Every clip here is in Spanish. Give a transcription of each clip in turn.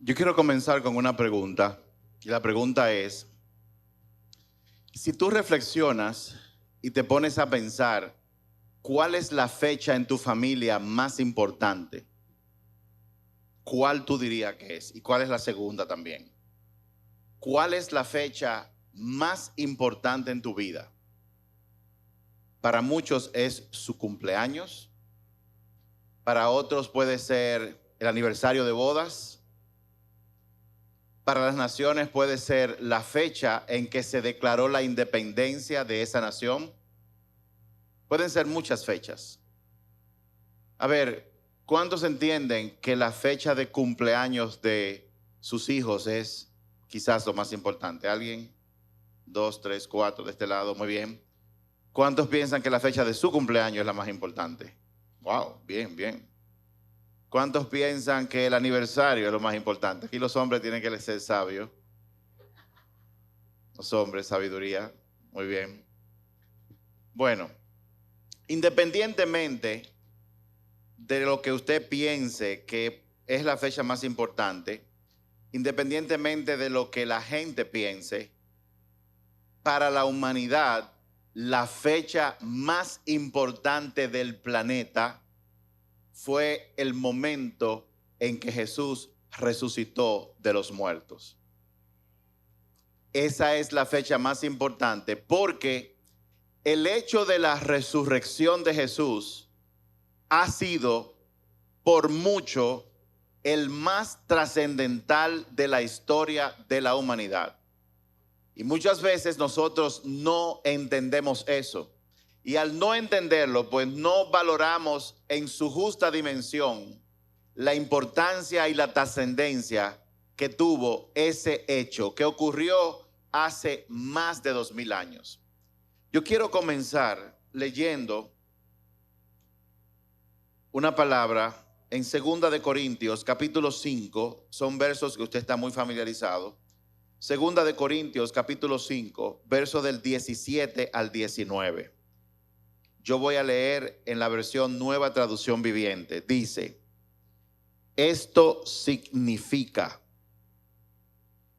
Yo quiero comenzar con una pregunta, y la pregunta es, si tú reflexionas y te pones a pensar, ¿cuál es la fecha en tu familia más importante? ¿Cuál tú dirías que es? ¿Y cuál es la segunda también? ¿Cuál es la fecha más importante en tu vida? Para muchos es su cumpleaños, para otros puede ser el aniversario de bodas, para las naciones puede ser la fecha en que se declaró la independencia de esa nación. Pueden ser muchas fechas. A ver, ¿cuántos entienden que la fecha de cumpleaños de sus hijos es quizás lo más importante? ¿Alguien? Dos, tres, cuatro de este lado, muy bien. ¿Cuántos piensan que la fecha de su cumpleaños es la más importante? Wow, bien, bien. ¿Cuántos piensan que el aniversario es lo más importante? Aquí los hombres tienen que ser sabios. Los hombres, sabiduría. Muy bien. Bueno, independientemente de lo que usted piense que es la fecha más importante, independientemente de lo que la gente piense, para la humanidad, la fecha más importante del planeta fue el momento en que Jesús resucitó de los muertos. Esa es la fecha más importante porque el hecho de la resurrección de Jesús ha sido por mucho el más trascendental de la historia de la humanidad. Y muchas veces nosotros no entendemos eso. Y al no entenderlo, pues no valoramos en su justa dimensión la importancia y la trascendencia que tuvo ese hecho que ocurrió hace más de 2000 años. Yo quiero comenzar leyendo una palabra en 2 de Corintios, capítulo 5, son versos que usted está muy familiarizado. 2 de Corintios, capítulo 5, verso del 17 al 19. Yo voy a leer en la versión Nueva Traducción Viviente. Dice, esto significa.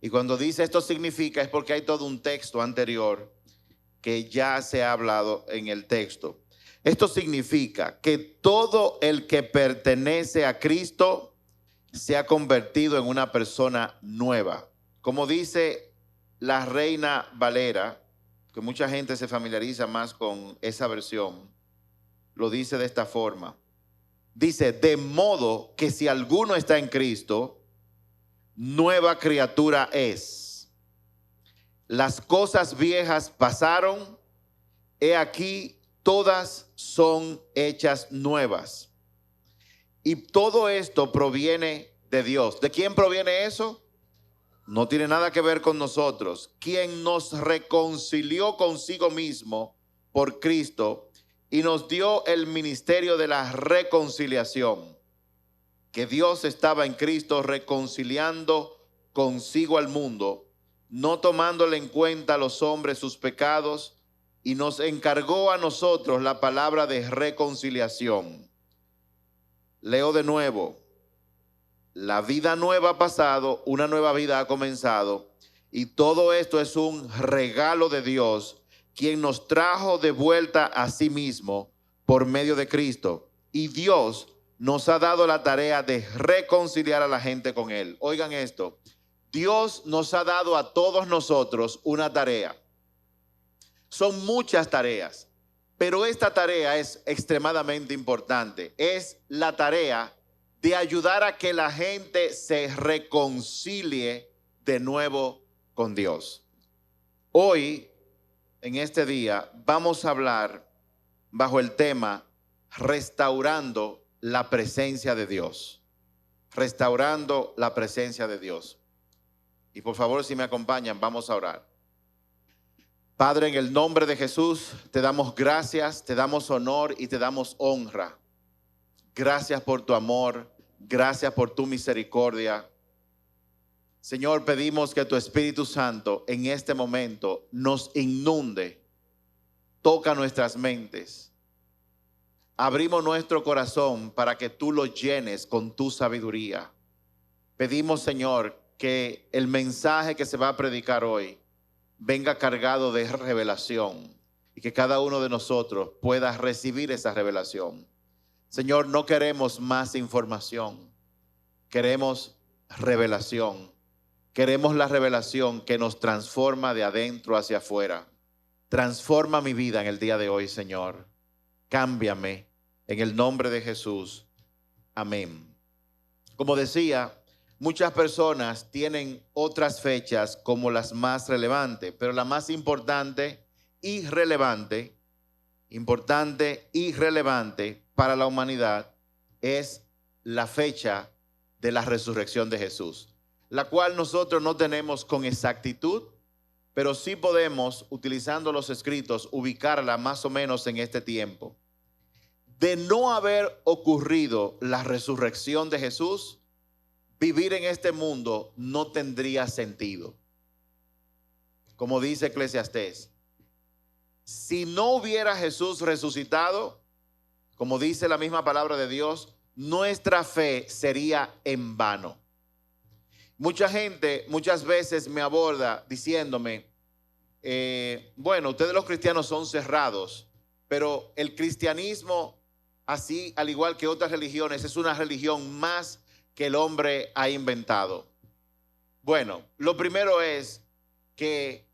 Y cuando dice esto significa es porque hay todo un texto anterior que ya se ha hablado en el texto. Esto significa que todo el que pertenece a Cristo se ha convertido en una persona nueva. Como dice la Reina Valera, que mucha gente se familiariza más con esa versión, lo dice de esta forma. Dice, de modo que si alguno está en Cristo, nueva criatura es. Las cosas viejas pasaron, he aquí, todas son hechas nuevas. Y todo esto proviene de Dios. ¿De quién proviene eso? No tiene nada que ver con nosotros. Quien nos reconcilió consigo mismo por Cristo y nos dio el ministerio de la reconciliación. Que Dios estaba en Cristo reconciliando consigo al mundo, no tomándole en cuenta a los hombres sus pecados, y nos encargó a nosotros la palabra de reconciliación. Leo de nuevo. La vida nueva ha pasado, una nueva vida ha comenzado, y todo esto es un regalo de Dios, quien nos trajo de vuelta a sí mismo por medio de Cristo. Y Dios nos ha dado la tarea de reconciliar a la gente con Él. Oigan esto, Dios nos ha dado a todos nosotros una tarea. Son muchas tareas, pero esta tarea es extremadamente importante. Es la tarea de ayudar a que la gente se reconcilie de nuevo con Dios. Hoy, en este día, vamos a hablar bajo el tema restaurando la presencia de Dios. Restaurando la presencia de Dios. Y por favor, si me acompañan, vamos a orar. Padre, en el nombre de Jesús, te damos gracias, te damos honor y te damos honra. Gracias por tu amor, gracias por tu misericordia. Señor, pedimos que tu Espíritu Santo en este momento nos inunde, toca nuestras mentes. Abrimos nuestro corazón para que tú lo llenes con tu sabiduría. Pedimos, Señor, que el mensaje que se va a predicar hoy venga cargado de revelación y que cada uno de nosotros pueda recibir esa revelación. Señor, no queremos más información, queremos revelación. Queremos la revelación que nos transforma de adentro hacia afuera. Transforma mi vida en el día de hoy, Señor. Cámbiame en el nombre de Jesús. Amén. Como decía, muchas personas tienen otras fechas como las más relevantes, pero la más importante y relevante para la humanidad es la fecha de la resurrección de Jesús, la cual nosotros no tenemos con exactitud, pero sí podemos, utilizando los escritos, ubicarla más o menos en este tiempo. De no haber ocurrido la resurrección de Jesús, vivir en este mundo no tendría sentido. Como dice Eclesiastés, si no hubiera Jesús resucitado, como dice la misma palabra de Dios, nuestra fe sería en vano. Mucha gente muchas veces me aborda diciéndome, bueno, ustedes los cristianos son cerrados, pero el cristianismo, así al igual que otras religiones, es una religión más que el hombre ha inventado. Bueno, lo primero es que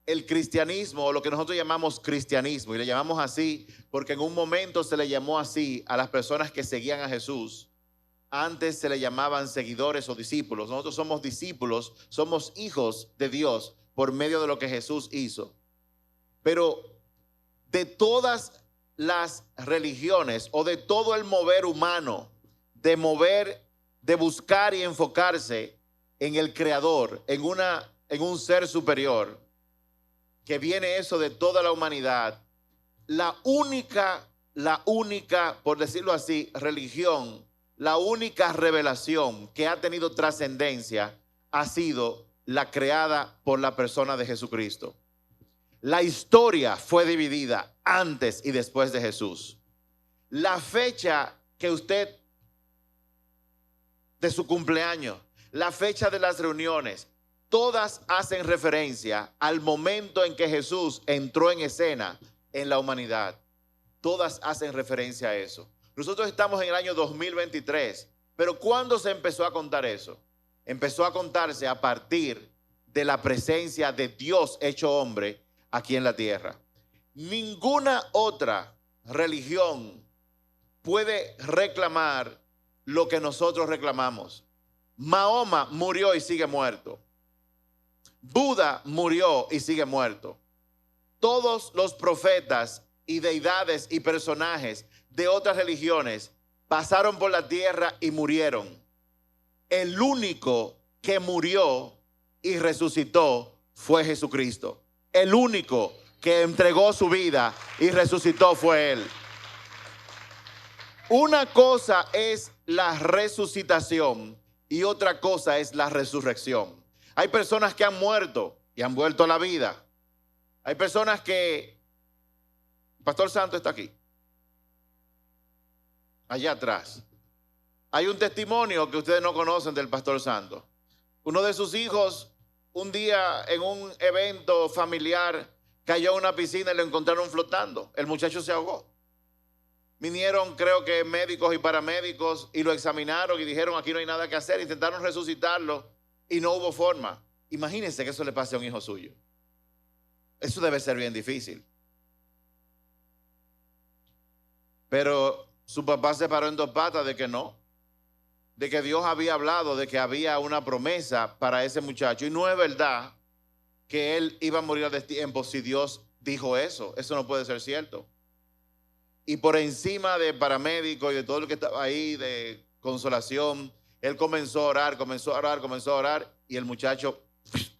el cristianismo, o lo que nosotros llamamos cristianismo, y le llamamos así porque en un momento se le llamó así a las personas que seguían a Jesús. Antes se le llamaban seguidores o discípulos. Nosotros somos discípulos, somos hijos de Dios por medio de lo que Jesús hizo. Pero de todas las religiones o de todo el mover humano, de buscar y enfocarse en el Creador, en un ser superior, que viene eso de toda la humanidad, la única, por decirlo así, religión, la única revelación que ha tenido trascendencia ha sido la creada por la persona de Jesucristo. La historia fue dividida antes y después de Jesús. La fecha que usted, de su cumpleaños, la fecha de las reuniones, todas hacen referencia al momento en que Jesús entró en escena en la humanidad. Todas hacen referencia a eso. Nosotros estamos en el año 2023, pero ¿cuándo se empezó a contar eso? Empezó a contarse a partir de la presencia de Dios hecho hombre aquí en la tierra. Ninguna otra religión puede reclamar lo que nosotros reclamamos. Mahoma murió y sigue muerto. Buda murió y sigue muerto. Todos los profetas y deidades y personajes de otras religiones pasaron por la tierra y murieron. El único que murió y resucitó fue Jesucristo. El único que entregó su vida y resucitó fue Él. Una cosa es la resucitación y otra cosa es la resurrección. Hay personas que han muerto y han vuelto a la vida. Hay personas que... Pastor Santo está aquí, allá atrás. Hay un testimonio que ustedes no conocen del Pastor Santo. Uno de sus hijos, un día en un evento familiar, cayó en una piscina y lo encontraron flotando. El muchacho se ahogó. Vinieron, creo que médicos y paramédicos, y lo examinaron y dijeron, aquí no hay nada que hacer. Intentaron resucitarlo y no hubo forma. Imagínense que eso le pase a un hijo suyo. Eso debe ser bien difícil. Pero su papá se paró en dos patas de que no, de que Dios había hablado, de que había una promesa para ese muchacho. Y no es verdad que él iba a morir de tiempo si Dios dijo eso. Eso no puede ser cierto. Y por encima de paramédicos y de todo lo que estaba ahí, de consolación, él comenzó a orar, y el muchacho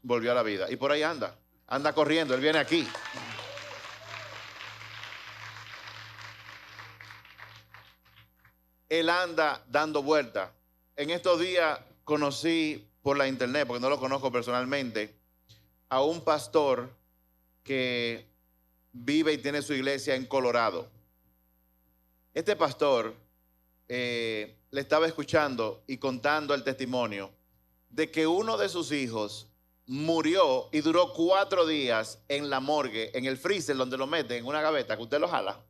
volvió a la vida. Y por ahí anda corriendo, él viene aquí. Él anda dando vueltas. En estos días conocí por la internet, porque no lo conozco personalmente, a un pastor que vive y tiene su iglesia en Colorado. Este pastor le estaba escuchando y contando el testimonio de que uno de sus hijos murió y duró 4 días en la morgue, en el freezer donde lo meten, en una gaveta que usted lo jala.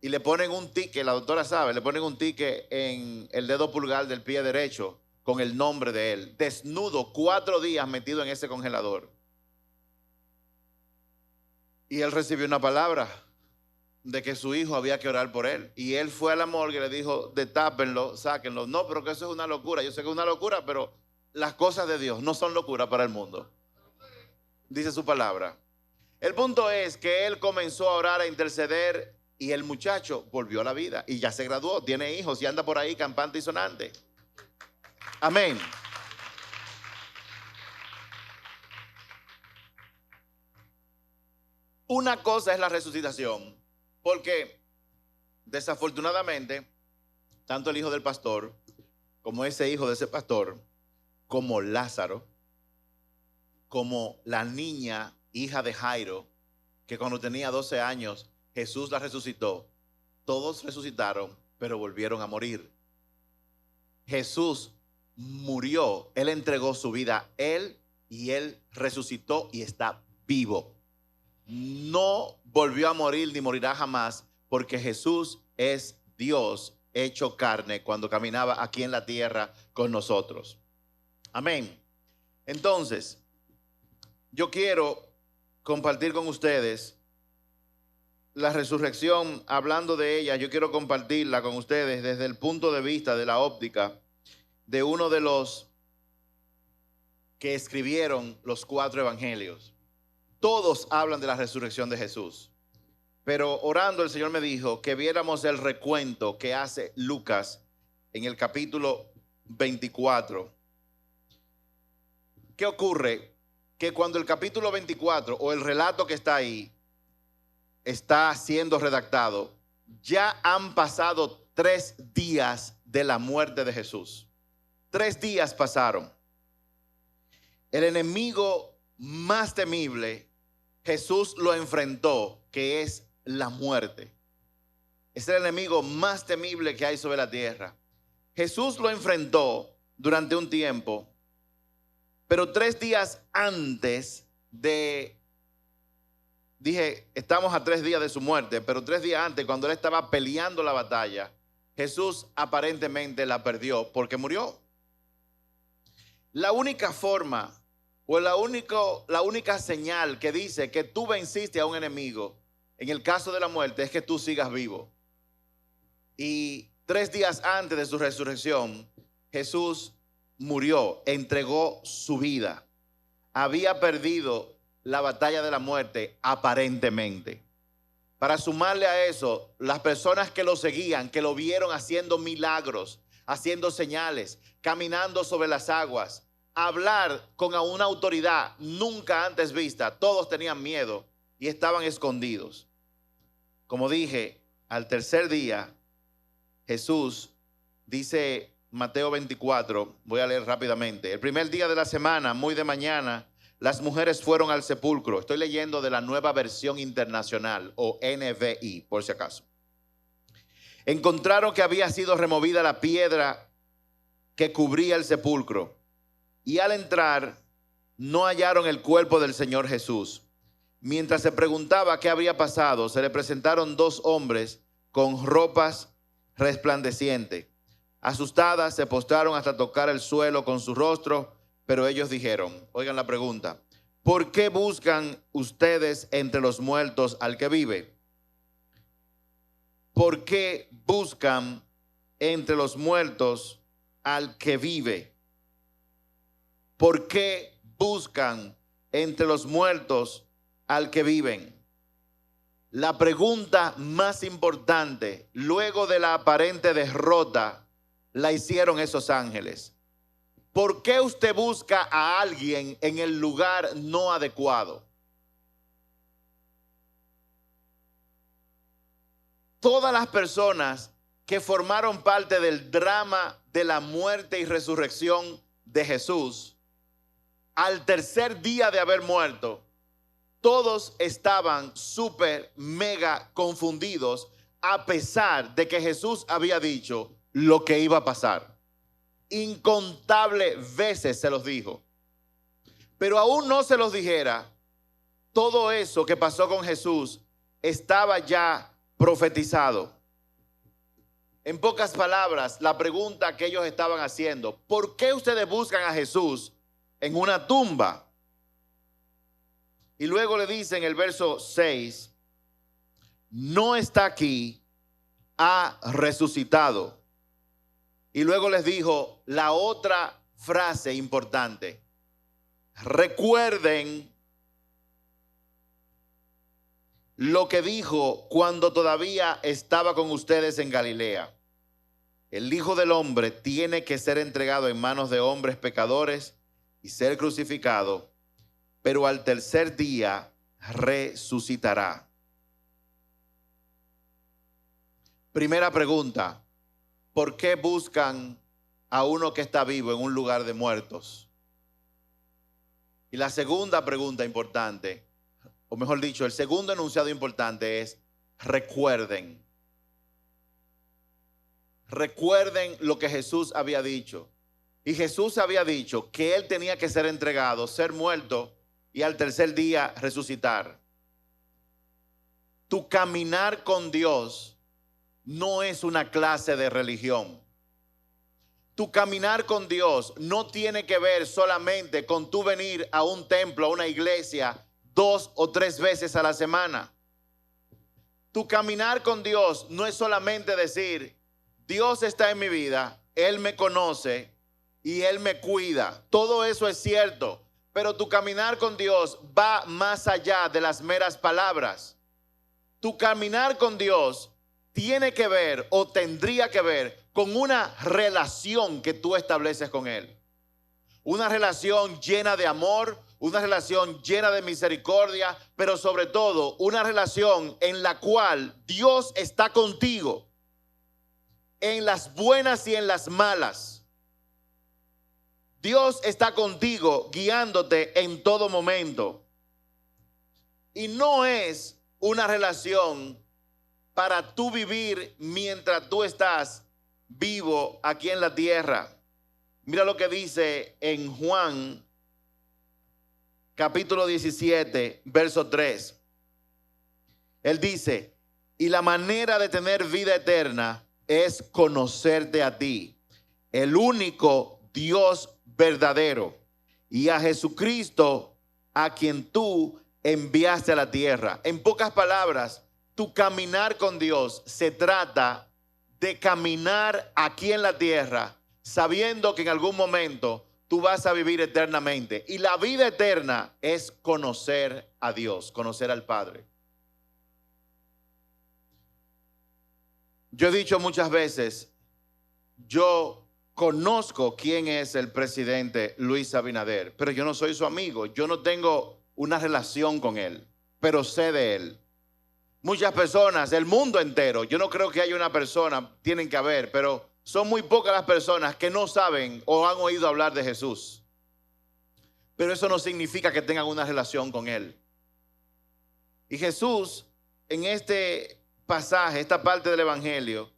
Y le ponen un ticket, la doctora sabe, le ponen un ticket en el dedo pulgar del pie derecho con el nombre de él, desnudo, 4 días metido en ese congelador. Y él recibió una palabra de que su hijo había que orar por él. Y él fue a la morgue y le dijo, detápenlo, sáquenlo. No, pero que eso es una locura. Yo sé que es una locura, pero las cosas de Dios no son locura para el mundo. Dice su palabra. El punto es que él comenzó a orar, a interceder, y el muchacho volvió a la vida y ya se graduó, tiene hijos y anda por ahí campante y sonante. Amén. Una cosa es la resucitación, porque desafortunadamente, tanto el hijo del pastor, como ese hijo de ese pastor, como Lázaro, como la niña hija de Jairo, que cuando tenía 12 años, Jesús la resucitó. Todos resucitaron, pero volvieron a morir. Jesús murió, Él entregó su vida, Él resucitó y está vivo. No volvió a morir ni morirá jamás, porque Jesús es Dios hecho carne cuando caminaba aquí en la tierra con nosotros. Amén. Entonces, yo quiero compartir con ustedes la resurrección. Hablando de ella, yo quiero compartirla con ustedes desde el punto de vista de la óptica de uno de los que escribieron los 4 evangelios. Todos hablan de la resurrección de Jesús, pero orando el Señor me dijo que viéramos el recuento que hace Lucas en el capítulo 24. ¿Qué ocurre? Que cuando el capítulo 24 o el relato que está ahí está siendo redactado, ya han pasado 3 días de la muerte de Jesús. 3 días pasaron. El enemigo más temible, Jesús lo enfrentó, que es la muerte. Es el enemigo más temible que hay sobre la tierra. Jesús lo enfrentó durante un tiempo, pero 3 días antes estamos a 3 días de su muerte, pero 3 días antes, cuando él estaba peleando la batalla, Jesús aparentemente la perdió porque murió. La única forma o la única señal que dice que tú venciste a un enemigo en el caso de la muerte es que tú sigas vivo. Y 3 días antes de su resurrección, Jesús murió, entregó su vida. Había perdido la batalla de la muerte aparentemente. Para sumarle a eso, las personas que lo seguían, que lo vieron haciendo milagros, haciendo señales, caminando sobre las aguas, hablar con una autoridad nunca antes vista, todos tenían miedo y estaban escondidos. Como dije, al tercer día, Jesús, dice Mateo 24, voy a leer rápidamente. El primer día de la semana, muy de mañana, las mujeres fueron al sepulcro. Estoy leyendo de la Nueva Versión Internacional o NVI, por si acaso. Encontraron que había sido removida la piedra que cubría el sepulcro. Y al entrar, no hallaron el cuerpo del Señor Jesús. Mientras se preguntaba qué habría pasado, se le presentaron 2 hombres con ropas resplandecientes. Asustadas, se postraron hasta tocar el suelo con su rostro, pero ellos dijeron, oigan la pregunta, ¿por qué buscan ustedes entre los muertos al que vive? ¿Por qué buscan entre los muertos al que vive? ¿Por qué buscan entre los muertos al que viven? La pregunta más importante, luego de la aparente derrota, la hicieron esos ángeles. ¿Por qué usted busca a alguien en el lugar no adecuado? Todas las personas que formaron parte del drama de la muerte y resurrección de Jesús, al tercer día de haber muerto, todos estaban súper mega confundidos a pesar de que Jesús había dicho lo que iba a pasar. Incontables veces se los dijo. Pero aún no se los dijera, todo eso que pasó con Jesús estaba ya profetizado. En pocas palabras, la pregunta que ellos estaban haciendo: ¿por qué ustedes buscan a Jesús en una tumba? Y luego le dice en el verso 6, no está aquí, ha resucitado. Y luego les dijo la otra frase importante: recuerden lo que dijo cuando todavía estaba con ustedes en Galilea. El Hijo del Hombre tiene que ser entregado en manos de hombres pecadores y ser crucificado, pero al tercer día resucitará. Primera pregunta: ¿por qué buscan a uno que está vivo en un lugar de muertos? Y la segunda pregunta importante, o mejor dicho, el segundo enunciado importante es: recuerden. Recuerden lo que Jesús había dicho. Y Jesús había dicho que Él tenía que ser entregado, ser muerto y al tercer día resucitar. Tu caminar con Dios no es una clase de religión. Tu caminar con Dios no tiene que ver solamente con tu venir a un templo, a una iglesia, 2 o 3 veces a la semana. Tu caminar con Dios no es solamente decir: Dios está en mi vida, Él me conoce y Él me cuida. Todo eso es cierto, pero tu caminar con Dios va más allá de las meras palabras. Tu caminar con Dios tiene que ver o tendría que ver con una relación que tú estableces con Él. Una relación llena de amor, una relación llena de misericordia, pero sobre todo una relación en la cual Dios está contigo. En las buenas y en las malas. Dios está contigo, guiándote en todo momento. Y no es una relación para tú vivir mientras tú estás vivo aquí en la tierra. Mira lo que dice en Juan capítulo 17, verso 3. Él dice: y la manera de tener vida eterna es conocerte a ti, el único Dios verdadero, y a Jesucristo, a quien tú enviaste a la tierra. En pocas palabras, tu caminar con Dios se trata de caminar aquí en la tierra, sabiendo que en algún momento tú vas a vivir eternamente. Y la vida eterna es conocer a Dios, conocer al Padre. Yo he dicho muchas veces, yo conozco quién es el presidente Luis Abinader, pero yo no soy su amigo, yo no tengo una relación con él, pero sé de él. Muchas personas, el mundo entero, yo no creo que haya una persona, tienen que haber, pero son muy pocas las personas que no saben o han oído hablar de Jesús. Pero eso no significa que tengan una relación con él. Y Jesús, en este pasaje, esta parte del evangelio,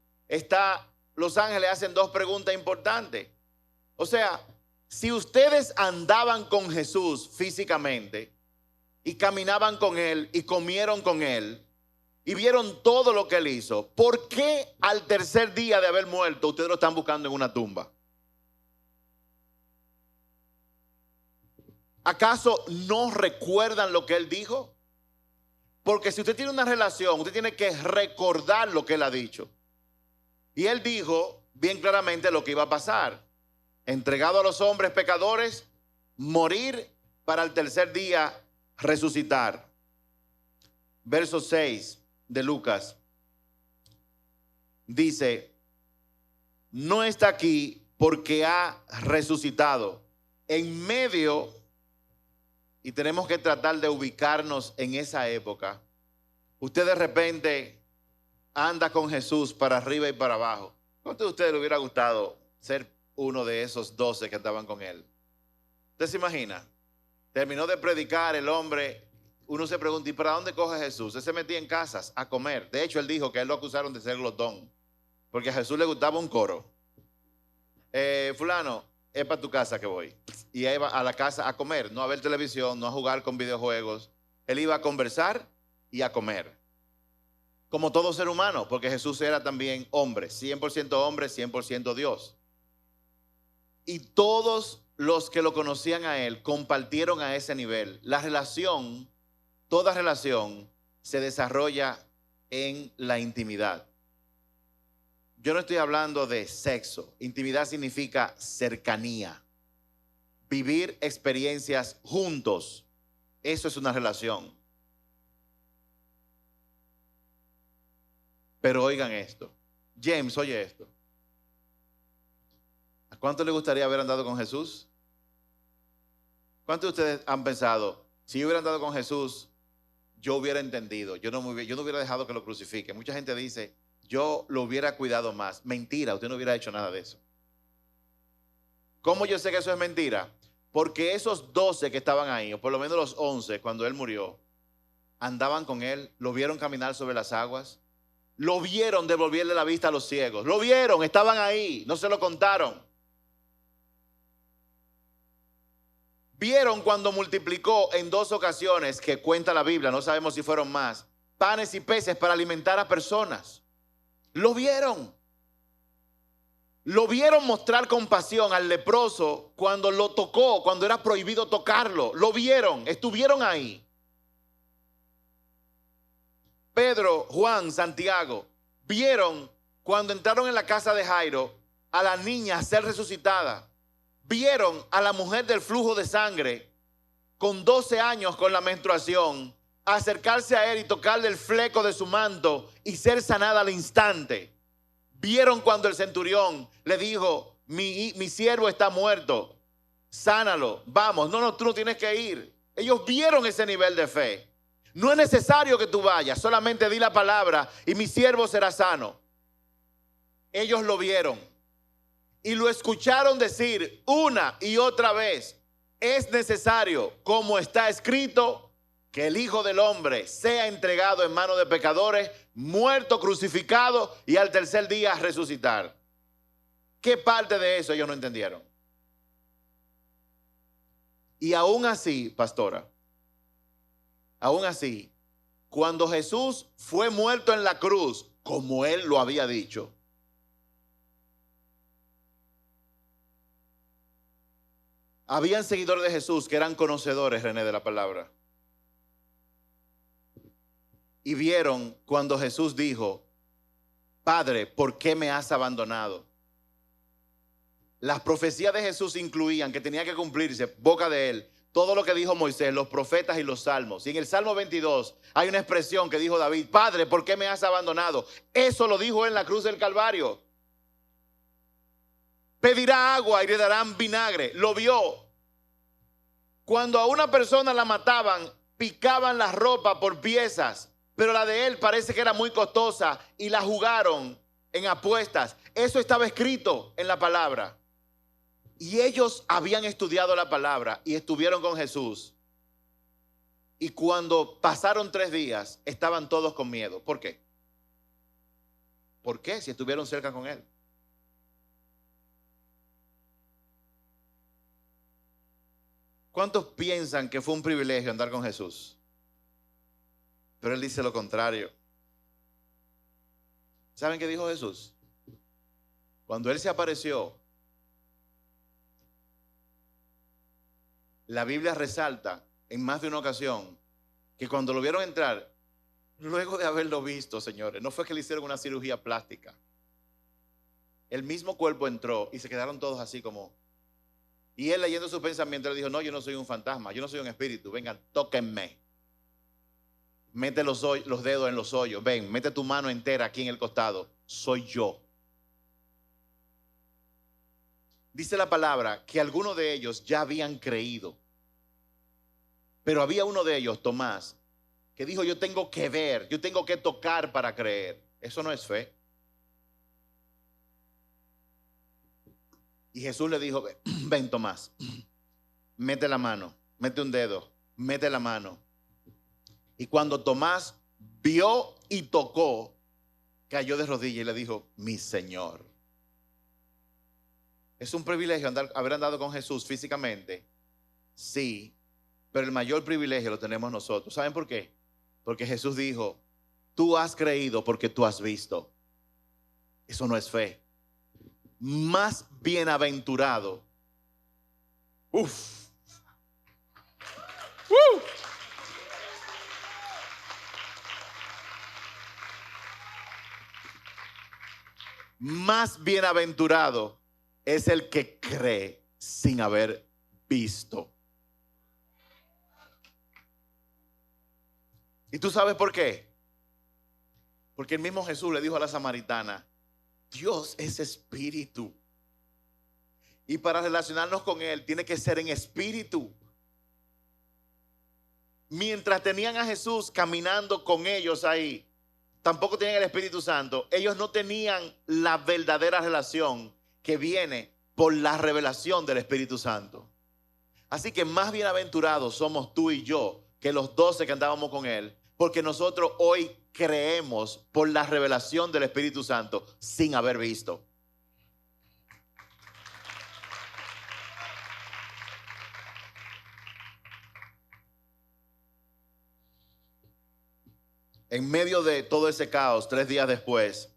los ángeles hacen 2 preguntas importantes. O sea, si ustedes andaban con Jesús físicamente y caminaban con él y comieron con él y vieron todo lo que él hizo, ¿por qué al tercer día de haber muerto ustedes lo están buscando en una tumba? ¿Acaso no recuerdan lo que él dijo? Porque si usted tiene una relación, usted tiene que recordar lo que él ha dicho. Y él dijo bien claramente lo que iba a pasar: entregado a los hombres pecadores, morir para el tercer día resucitar. Verso 6 de Lucas dice: no está aquí porque ha resucitado. En medio, y tenemos que tratar de ubicarnos en esa época, usted de repente anda con Jesús para arriba y para abajo. ¿Cuánto de ustedes le hubiera gustado ser uno de esos 12 que estaban con él? ¿Usted se imagina? Terminó de predicar el hombre, uno se pregunta, ¿y para dónde coge Jesús? Él se metía en casas a comer. De hecho, él dijo que él lo acusaron de ser glotón, porque a Jesús le gustaba un coro. Fulano, es para tu casa que voy. Y él iba a la casa a comer, no a ver televisión, no a jugar con videojuegos. Él iba a conversar y a comer. Como todo ser humano, porque Jesús era también hombre, 100% hombre, 100% Dios. Y todos los que lo conocían a él compartieron a ese nivel. La relación, toda relación se desarrolla en la intimidad. Yo no estoy hablando de sexo. Intimidad significa cercanía. Vivir experiencias juntos. Eso es una relación. Pero oigan esto. James, oye esto. ¿A cuánto le gustaría haber andado con Jesús? ¿Cuántos de ustedes han pensado, si yo hubiera andado con Jesús, yo hubiera entendido, yo no hubiera dejado que lo crucifique? Mucha gente dice, yo lo hubiera cuidado más. Mentira, usted no hubiera hecho nada de eso. ¿Cómo yo sé que eso es mentira? Porque esos 12 que estaban ahí, o por lo menos los 11, cuando él murió, andaban con él, lo vieron caminar sobre las aguas, lo vieron devolverle la vista a los ciegos, lo vieron, estaban ahí, no se lo contaron. Vieron cuando multiplicó en 2 ocasiones, que cuenta la Biblia, no sabemos si fueron más, panes y peces para alimentar a personas. Lo vieron. Lo vieron mostrar compasión al leproso cuando lo tocó, cuando era prohibido tocarlo. Lo vieron, estuvieron ahí. Pedro, Juan, Santiago, vieron cuando entraron en la casa de Jairo a la niña ser resucitada. Vieron a la mujer del flujo de sangre con 12 años con la menstruación acercarse a él y tocarle el fleco de su manto y ser sanada al instante. Vieron cuando el centurión le dijo, mi siervo está muerto, sánalo, vamos, no, tú no tienes que ir. Ellos vieron ese nivel de fe. No es necesario que tú vayas, solamente di la palabra y mi siervo será sano. Ellos lo vieron y lo escucharon decir una y otra vez, es necesario, como está escrito, que el Hijo del Hombre sea entregado en manos de pecadores, muerto, crucificado y al tercer día resucitar. ¿Qué parte de eso ellos no entendieron? Y aún así, pastora, aún así, cuando Jesús fue muerto en la cruz, como él lo había dicho, habían seguidores de Jesús que eran conocedores, René, de la palabra. Y vieron cuando Jesús dijo, Padre, ¿por qué me has abandonado? Las profecías de Jesús incluían que tenía que cumplirse, boca de él, todo lo que dijo Moisés, los profetas y los salmos. Y en el Salmo 22 hay una expresión que dijo David, Padre, ¿por qué me has abandonado? Eso lo dijo en la cruz del Calvario. Pedirá agua y le darán vinagre. Lo vio. Cuando a una persona la mataban, picaban la ropa por piezas, pero la de él parece que era muy costosa y la jugaron en apuestas. Eso estaba escrito en la palabra. Y ellos habían estudiado la palabra y estuvieron con Jesús. Y cuando pasaron 3 días, estaban todos con miedo. ¿Por qué? ¿Por qué? Si estuvieron cerca con él. ¿Cuántos piensan que fue un privilegio andar con Jesús? Pero él dice lo contrario. ¿Saben qué dijo Jesús? Cuando él se apareció, la Biblia resalta en más de una ocasión que cuando lo vieron entrar, luego de haberlo visto, señores, no fue que le hicieron una cirugía plástica. El mismo cuerpo entró y se quedaron todos así como... Y él, leyendo sus pensamientos, le dijo, no, yo no soy un fantasma, yo no soy un espíritu, vengan, tóquenme. Mete los dedos en los hoyos, ven, mete tu mano entera aquí en el costado, soy yo. Dice la palabra que algunos de ellos ya habían creído, pero había uno de ellos, Tomás, que dijo, yo tengo que ver, yo tengo que tocar para creer. Eso no es fe. Y Jesús le dijo, ven Tomás, mete la mano, mete un dedo, mete la mano. Y cuando Tomás vio y tocó, cayó de rodillas y le dijo, mi Señor. ¿Es un privilegio haber andado con Jesús físicamente? Sí, pero el mayor privilegio lo tenemos nosotros. ¿Saben por qué? Porque Jesús dijo, tú has creído porque tú has visto. Eso no es fe. Más bienaventurado. Uf. Más bienaventurado es el que cree sin haber visto. ¿Y tú sabes por qué? Porque el mismo Jesús le dijo a la samaritana, Dios es espíritu. Y para relacionarnos con Él tiene que ser en espíritu. Mientras tenían a Jesús caminando con ellos ahí, tampoco tenían el Espíritu Santo. Ellos no tenían la verdadera relación que viene por la revelación del Espíritu Santo. Así que más bienaventurados somos tú y yo que los 12 que andábamos con Él, porque nosotros hoy creemos por la revelación del Espíritu Santo sin haber visto. En medio de todo ese caos, 3 días después,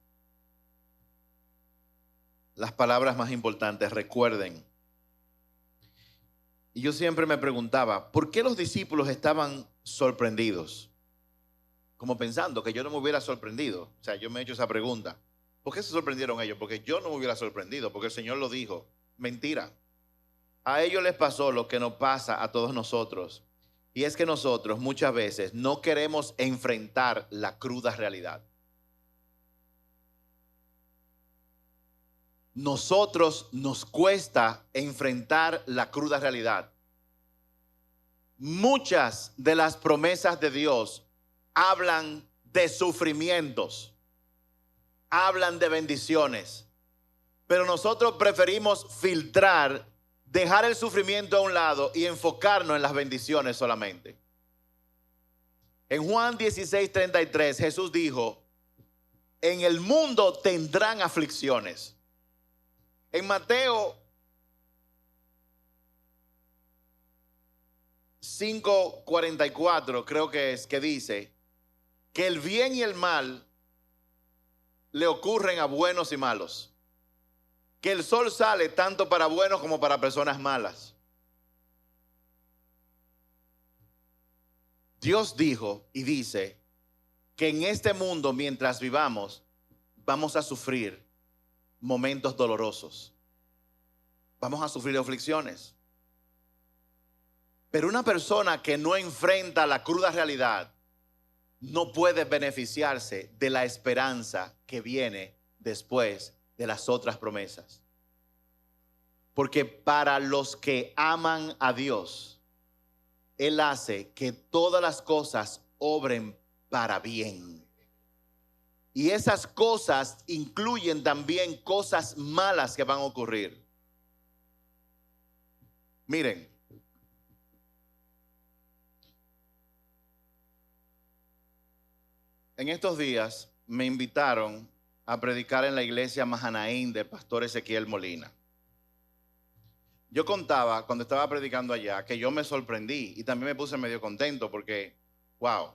las palabras más importantes, recuerden. Y yo siempre me preguntaba, ¿por qué los discípulos estaban sorprendidos? Como pensando que yo no me hubiera sorprendido. O sea, yo me he hecho esa pregunta. ¿Por qué se sorprendieron ellos? Porque yo no me hubiera sorprendido, porque el Señor lo dijo. Mentira. A ellos les pasó lo que nos pasa a todos nosotros. Y es que nosotros muchas veces no queremos enfrentar la cruda realidad. Nosotros nos cuesta enfrentar la cruda realidad. Muchas de las promesas de Dios hablan de sufrimientos, hablan de bendiciones, pero nosotros preferimos filtrar, dejar el sufrimiento a un lado y enfocarnos en las bendiciones solamente. En Juan 16:33 Jesús dijo, en el mundo tendrán aflicciones. En Mateo 5:44 creo que es, que dice que el bien y el mal le ocurren a buenos y malos, que el sol sale tanto para buenos como para personas malas. Dios dijo y dice que en este mundo, mientras vivamos, vamos a sufrir momentos dolorosos, vamos a sufrir aflicciones. Pero una persona que no enfrenta la cruda realidad no puede beneficiarse de la esperanza que viene después de las otras promesas. Porque para los que aman a Dios, Él hace que todas las cosas obren para bien. Y esas cosas incluyen también cosas malas que van a ocurrir. Miren, en estos días me invitaron a predicar en la iglesia Mahanaín del pastor Ezequiel Molina. Yo contaba cuando estaba predicando allá que yo me sorprendí y también me puse medio contento porque, wow,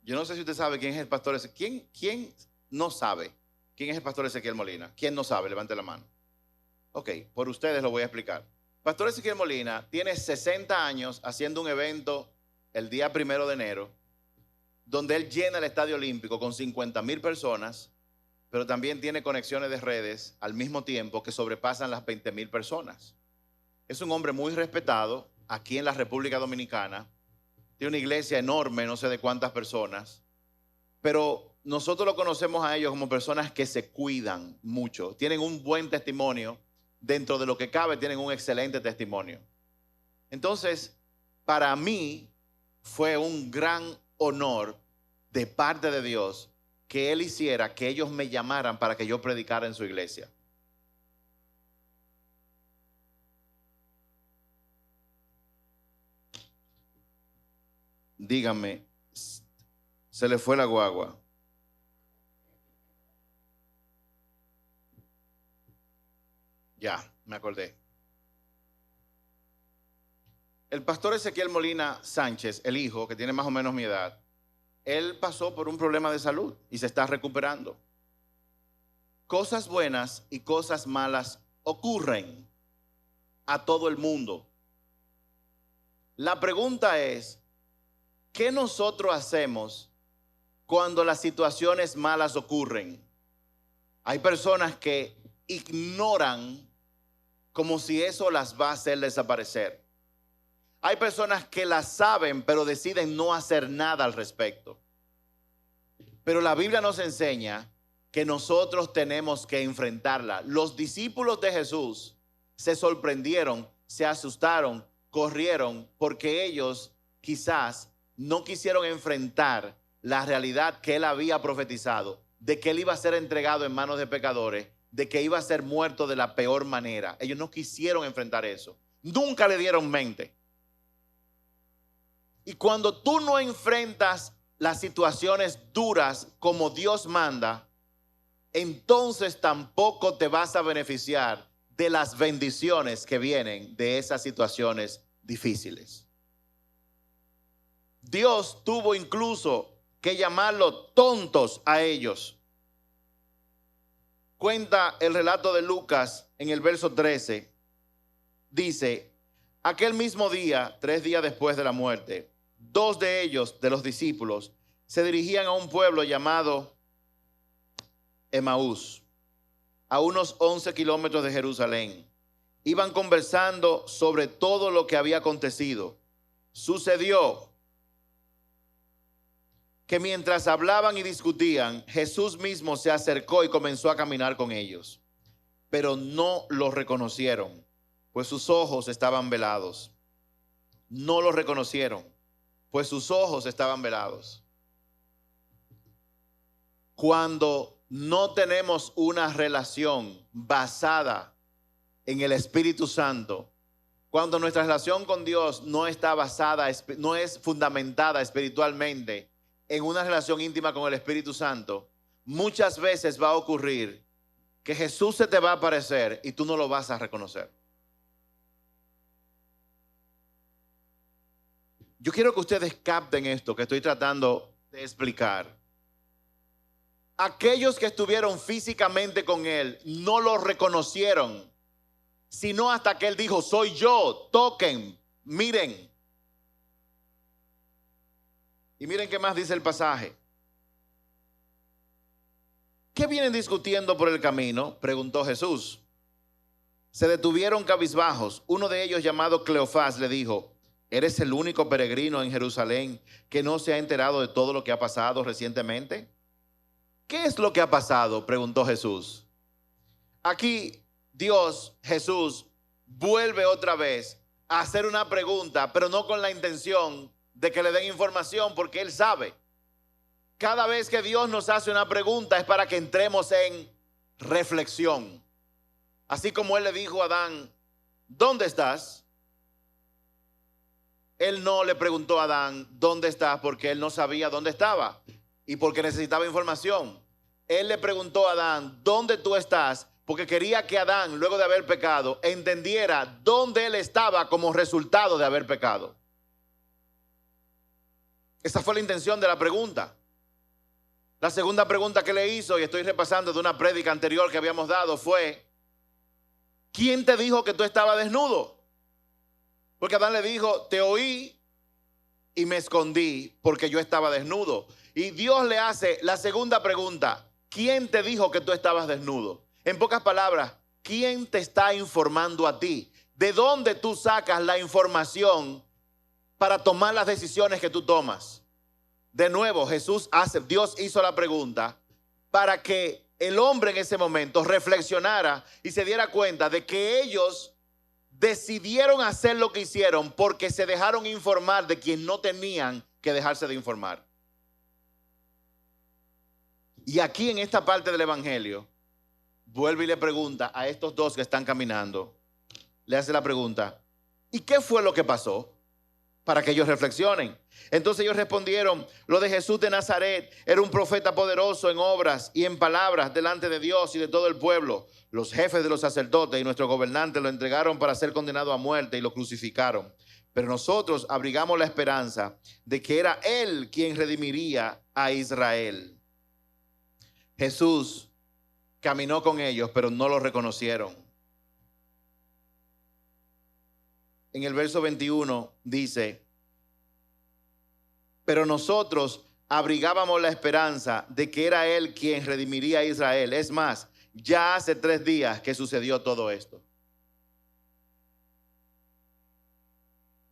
yo no sé si usted sabe quién es el pastor Ezequiel. ¿Quién no sabe quién es el pastor Ezequiel Molina? ¿Quién no sabe? Levante la mano. Ok, por ustedes lo voy a explicar. Pastor Ezequiel Molina tiene 60 años haciendo un evento el día 1 de enero donde él llena el Estadio Olímpico con 50,000 personas, pero también tiene conexiones de redes al mismo tiempo que sobrepasan las 20,000 personas. Es un hombre muy respetado aquí en la República Dominicana. Tiene una iglesia enorme, no sé de cuántas personas, pero nosotros lo conocemos a ellos como personas que se cuidan mucho. Tienen un buen testimonio. Dentro de lo que cabe, tienen un excelente testimonio. Entonces, para mí fue un gran honor de parte de Dios que Él hiciera que ellos me llamaran para que yo predicara en su iglesia. Díganme, Se le fue la guagua. Ya, me acordé. El pastor Ezequiel Molina Sánchez, el hijo, que tiene más o menos mi edad, él pasó por un problema de salud y se está recuperando. Cosas buenas y cosas malas ocurren a todo el mundo. La pregunta es, ¿qué nosotros hacemos cuando las situaciones malas ocurren? Hay personas que ignoran como si eso las va a hacer desaparecer. Hay personas que las saben, pero deciden no hacer nada al respecto. Pero la Biblia nos enseña que nosotros tenemos que enfrentarla. Los discípulos de Jesús se sorprendieron, se asustaron, corrieron, porque ellos quizás no quisieron enfrentar la realidad que él había profetizado, de que él iba a ser entregado en manos de pecadores, de que iba a ser muerto de la peor manera. Ellos no quisieron enfrentar eso. Nunca le dieron mente. Y cuando tú no enfrentas las situaciones duras como Dios manda, entonces tampoco te vas a beneficiar de las bendiciones que vienen de esas situaciones difíciles. Dios tuvo incluso que llamarlos tontos a ellos. Cuenta el relato de Lucas en el verso 13. Dice, aquel mismo día, 3 días después de la muerte, 2 de ellos, de los discípulos, se dirigían a un pueblo llamado Emaús, a unos 11 kilómetros de Jerusalén. Iban conversando sobre todo lo que había acontecido. Sucedió que mientras hablaban y discutían, Jesús mismo se acercó y comenzó a caminar con ellos. Pero no lo reconocieron, pues sus ojos estaban velados. No lo reconocieron, pues sus ojos estaban velados. Cuando no tenemos una relación basada en el Espíritu Santo, cuando nuestra relación con Dios no está basada, no es fundamentada espiritualmente en una relación íntima con el Espíritu Santo, muchas veces va a ocurrir que Jesús se te va a aparecer y tú no lo vas a reconocer. Yo quiero que ustedes capten esto que estoy tratando de explicar. Aquellos que estuvieron físicamente con él no lo reconocieron, sino hasta que él dijo, soy yo, toquen, miren. Y miren qué más dice el pasaje. ¿Qué vienen discutiendo por el camino?, preguntó Jesús. Se detuvieron cabizbajos. Uno de ellos, llamado Cleofás, le dijo, ¿eres el único peregrino en Jerusalén que no se ha enterado de todo lo que ha pasado recientemente? ¿Qué es lo que ha pasado?, preguntó Jesús. Aquí Dios, Jesús, vuelve otra vez a hacer una pregunta, pero no con la intención de que le den información, porque él sabe. Cada vez que Dios nos hace una pregunta es para que entremos en reflexión. Así como él le dijo a Adán, ¿dónde estás? Él no le preguntó a Adán, ¿dónde estás?, porque él no sabía dónde estaba y porque necesitaba información. Él le preguntó a Adán, ¿dónde tú estás?, porque quería que Adán, luego de haber pecado, entendiera dónde él estaba como resultado de haber pecado. Esa fue la intención de la pregunta. La segunda pregunta que le hizo, y estoy repasando de una prédica anterior que habíamos dado, fue, ¿quién te dijo que tú estabas desnudo? Porque Adán le dijo, te oí y me escondí porque yo estaba desnudo. Y Dios le hace la segunda pregunta, ¿quién te dijo que tú estabas desnudo? En pocas palabras, ¿quién te está informando a ti? ¿De dónde tú sacas la información para tomar las decisiones que tú tomas? De nuevo, Dios hizo la pregunta para que el hombre en ese momento reflexionara y se diera cuenta de que ellos decidieron hacer lo que hicieron porque se dejaron informar de quien no tenían que dejarse de informar. Y aquí en esta parte del Evangelio, vuelve y le pregunta a estos dos que están caminando, le hace la pregunta, ¿y qué fue lo que pasó? para que ellos reflexionen. Entonces ellos respondieron: lo de Jesús de Nazaret era un profeta poderoso en obras y en palabras delante de Dios y de todo el pueblo. Los jefes de los sacerdotes y nuestros gobernantes lo entregaron para ser condenado a muerte y lo crucificaron. Pero nosotros abrigamos la esperanza de que era Él quien redimiría a Israel. Jesús caminó con ellos, pero no lo reconocieron. En el verso 21 dice: pero nosotros abrigábamos la esperanza de que era Él quien redimiría a Israel. Es más, ya hace 3 días que sucedió todo esto.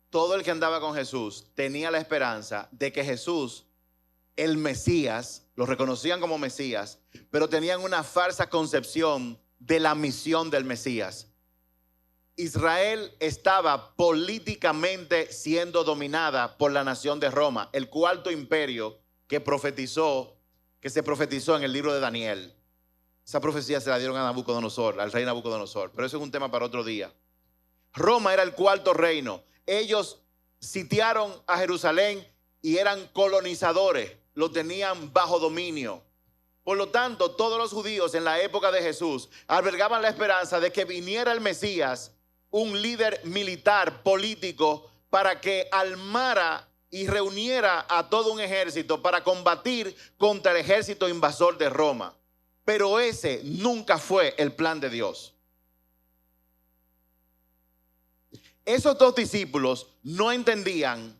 Todo el que andaba con Jesús tenía la esperanza de que Jesús, el Mesías, lo reconocían como Mesías, pero tenían una falsa concepción de la misión del Mesías. Israel estaba políticamente siendo dominada por la nación de Roma, el cuarto imperio que se profetizó en el libro de Daniel. Esa profecía se la dieron a Nabucodonosor, al rey Nabucodonosor, pero eso es un tema para otro día. Roma era el cuarto reino. Ellos sitiaron a Jerusalén y eran colonizadores, lo tenían bajo dominio. Por lo tanto, todos los judíos en la época de Jesús albergaban la esperanza de que viniera el Mesías, un líder militar, político, para que armara y reuniera a todo un ejército para combatir contra el ejército invasor de Roma. Pero ese nunca fue el plan de Dios. Esos 2 discípulos no entendían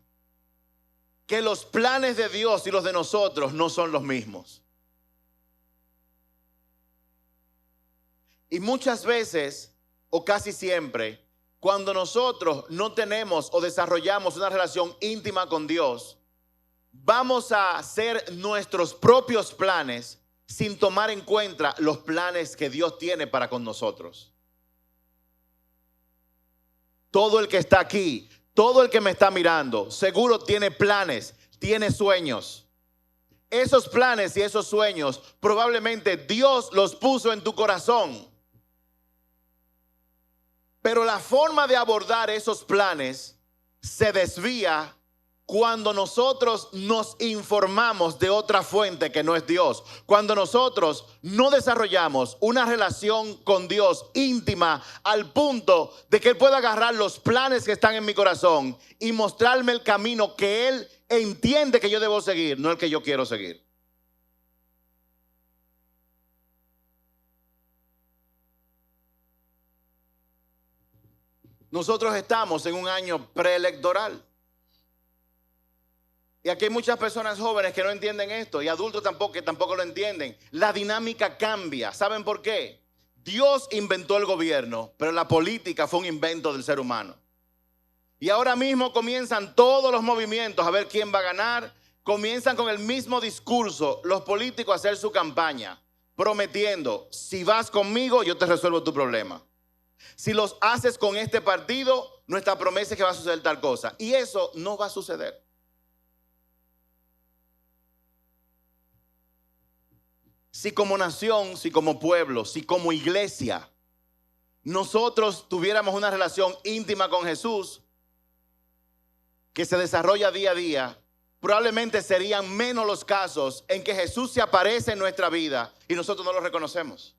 que los planes de Dios y los de nosotros no son los mismos. Y muchas veces, o casi siempre, cuando nosotros no tenemos o desarrollamos una relación íntima con Dios, vamos a hacer nuestros propios planes sin tomar en cuenta los planes que Dios tiene para con nosotros. Todo el que está aquí, todo el que me está mirando, seguro tiene planes, tiene sueños. Esos planes y esos sueños probablemente Dios los puso en tu corazón. Pero la forma de abordar esos planes se desvía cuando nosotros nos informamos de otra fuente que no es Dios. Cuando nosotros no desarrollamos una relación con Dios íntima al punto de que Él pueda agarrar los planes que están en mi corazón y mostrarme el camino que Él entiende que yo debo seguir, no el que yo quiero seguir. Nosotros estamos en un año preelectoral. Y aquí hay muchas personas jóvenes que no entienden esto y adultos que tampoco lo entienden. La dinámica cambia. ¿Saben por qué? Dios inventó el gobierno, pero la política fue un invento del ser humano. Y ahora mismo comienzan todos los movimientos a ver quién va a ganar. Comienzan con el mismo discurso los políticos a hacer su campaña, prometiendo: si vas conmigo, yo te resuelvo tu problema. Si los haces con este partido, nuestra promesa es que va a suceder tal cosa. Y eso no va a suceder. Si como nación, si como pueblo, si como iglesia, nosotros tuviéramos una relación íntima con Jesús que se desarrolla día a día, probablemente serían menos los casos en que Jesús se aparece en nuestra vida y nosotros no lo reconocemos.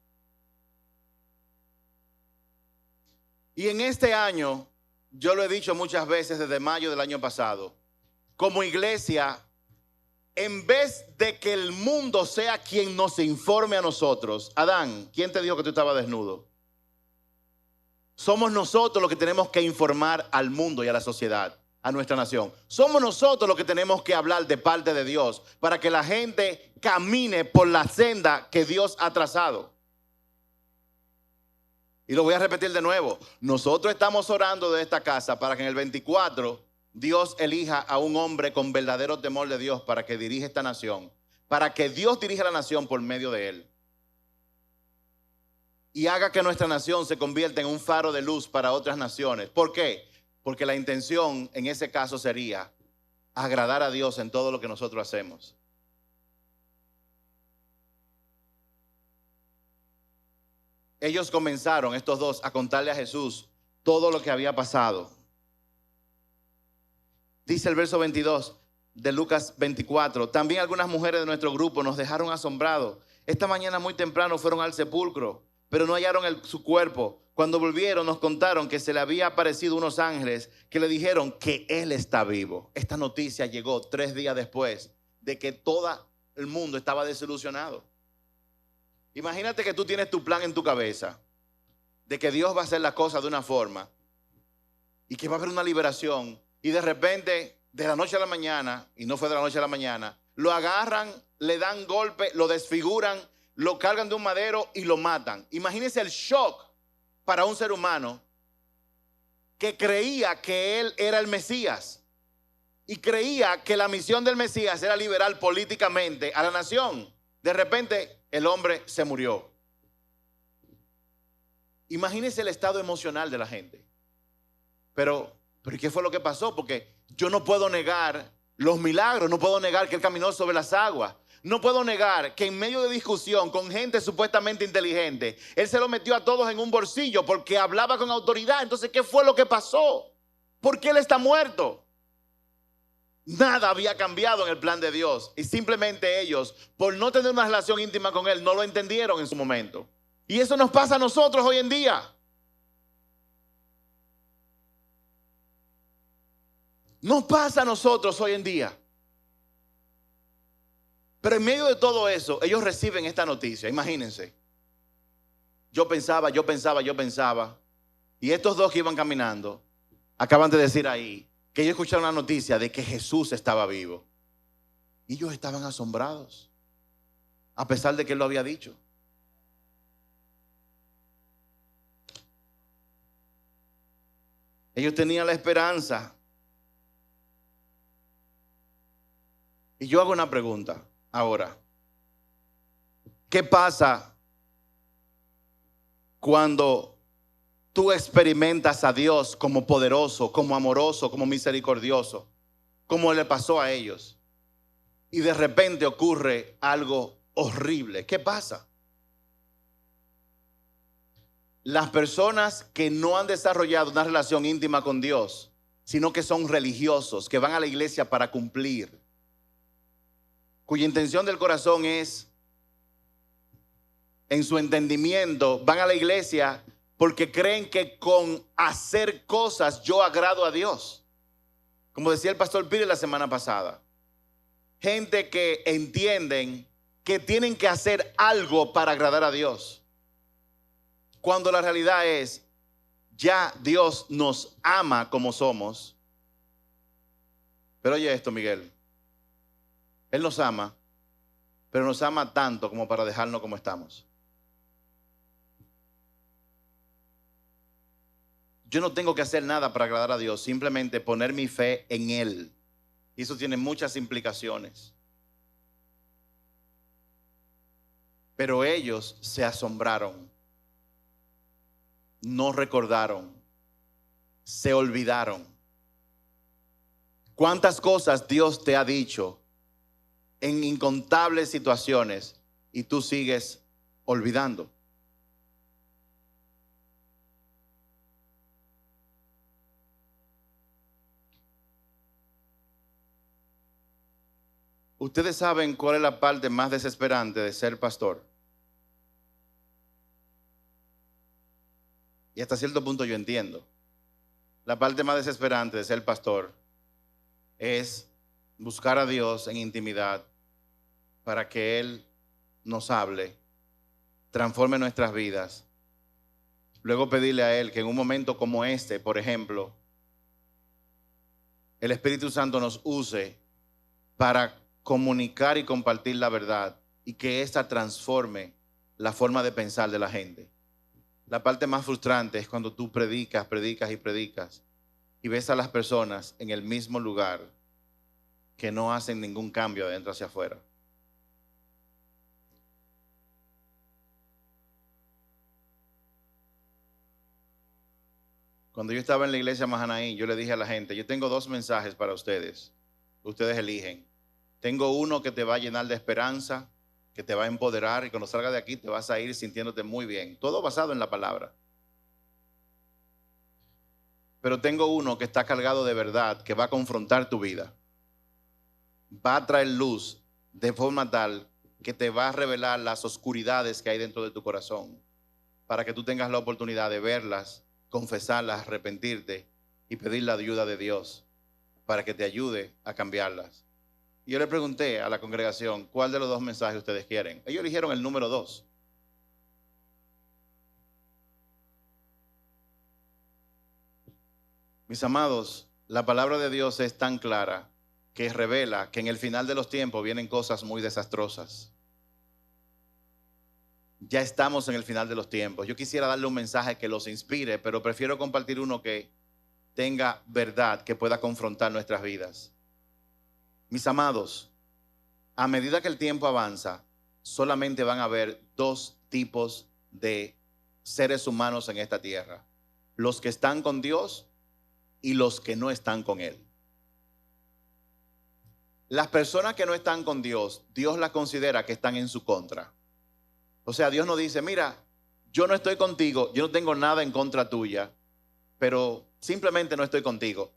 Y en este año, yo lo he dicho muchas veces desde mayo del año pasado, como iglesia, en vez de que el mundo sea quien nos informe a nosotros. Adán, ¿quién te dijo que tú estabas desnudo? Somos nosotros los que tenemos que informar al mundo y a la sociedad, a nuestra nación. Somos nosotros los que tenemos que hablar de parte de Dios para que la gente camine por la senda que Dios ha trazado. Y lo voy a repetir de nuevo. Nosotros estamos orando de esta casa para que en el 24 Dios elija a un hombre con verdadero temor de Dios para que dirija esta nación, para que Dios dirija la nación por medio de él y haga que nuestra nación se convierta en un faro de luz para otras naciones. ¿Por qué? Porque la intención en ese caso sería agradar a Dios en todo lo que nosotros hacemos. Ellos comenzaron, estos dos, a contarle a Jesús todo lo que había pasado. Dice el verso 22 de Lucas 24. También algunas mujeres de nuestro grupo nos dejaron asombrados. Esta mañana muy temprano fueron al sepulcro, pero no hallaron su cuerpo. Cuando volvieron nos contaron que se le había aparecido unos ángeles que le dijeron que él está vivo. Esta noticia llegó 3 días después de que todo el mundo estaba desilusionado. Imagínate que tú tienes tu plan en tu cabeza de que Dios va a hacer las cosas de una forma y que va a haber una liberación, y de repente, de la noche a la mañana, y no fue de la noche a la mañana, lo agarran, le dan golpe, lo desfiguran, lo cargan de un madero y lo matan. Imagínense el shock para un ser humano que creía que él era el Mesías y creía que la misión del Mesías era liberar políticamente a la nación. De repente el hombre se murió. Imagínense el estado emocional de la gente. Pero ¿qué fue lo que pasó? Porque yo no puedo negar los milagros, no puedo negar que él caminó sobre las aguas. No puedo negar que en medio de discusión con gente supuestamente inteligente, él se lo metió a todos en un bolsillo porque hablaba con autoridad. Entonces, ¿qué fue lo que pasó? ¿Por qué él está muerto? Nada había cambiado en el plan de Dios, y simplemente ellos, por no tener una relación íntima con él, no lo entendieron en su momento. Y eso nos pasa a nosotros hoy en día. Nos pasa a nosotros hoy en día. Pero en medio de todo eso, ellos reciben esta noticia. Imagínense. Yo pensaba. Y estos dos que iban caminando acaban de decir ahí que ellos escucharon la noticia de que Jesús estaba vivo. Y ellos estaban asombrados, a pesar de que él lo había dicho. Ellos tenían la esperanza. Y yo hago una pregunta ahora. ¿Qué pasa cuando tú experimentas a Dios como poderoso, como amoroso, como misericordioso, como le pasó a ellos, y de repente ocurre algo horrible? ¿Qué pasa? Las personas que no han desarrollado una relación íntima con Dios, sino que son religiosos, que van a la iglesia para cumplir, cuya intención del corazón es, en su entendimiento, van a la iglesia porque creen que con hacer cosas yo agrado a Dios. Como decía el pastor Pires la semana pasada, gente que entienden que tienen que hacer algo para agradar a Dios, cuando la realidad es, ya Dios nos ama como somos. Pero oye esto, Miguel, Él nos ama, pero nos ama tanto como para dejarnos como estamos. Yo no tengo que hacer nada para agradar a Dios, simplemente poner mi fe en Él. Y eso tiene muchas implicaciones. Pero ellos se asombraron, no recordaron, se olvidaron. ¿Cuántas cosas Dios te ha dicho en incontables situaciones y tú sigues olvidando? Ustedes saben cuál es la parte más desesperante de ser pastor. Y hasta cierto punto yo entiendo. La parte más desesperante de ser pastor es buscar a Dios en intimidad para que Él nos hable, transforme nuestras vidas. Luego pedirle a Él que en un momento como este, por ejemplo, el Espíritu Santo nos use para comunicar y compartir la verdad y que ésta transforme la forma de pensar de la gente. La parte más frustrante es cuando tú predicas y ves a las personas en el mismo lugar que no hacen ningún cambio de adentro hacia afuera. Cuando yo estaba en la iglesia Mahanaí, yo le dije a la gente, yo tengo 2 mensajes para ustedes. Ustedes eligen. Tengo uno que te va a llenar de esperanza, que te va a empoderar, y cuando salgas de aquí te vas a ir sintiéndote muy bien. Todo basado en la palabra. pero tengo uno que está cargado de verdad, que va a confrontar tu vida. Va a traer luz de forma tal que te va a revelar las oscuridades que hay dentro de tu corazón, para que tú tengas la oportunidad de verlas, confesarlas, arrepentirte y pedir la ayuda de Dios para que te ayude a cambiarlas. Y yo le pregunté a la congregación, ¿cuál de los dos mensajes ustedes quieren? Ellos eligieron el número 2. Mis amados, la palabra de Dios es tan clara que revela que en el final de los tiempos vienen cosas muy desastrosas. Ya estamos en el final de los tiempos. Yo quisiera darle un mensaje que los inspire, pero prefiero compartir uno que tenga verdad, que pueda confrontar nuestras vidas. Mis amados, a medida que el tiempo avanza, solamente van a haber dos tipos de seres humanos en esta tierra: los que están con Dios y los que no están con Él. Las personas que no están con Dios, Dios las considera que están en su contra. O sea, Dios nos dice, mira, yo no estoy contigo, yo no tengo nada en contra tuya, pero simplemente no estoy contigo.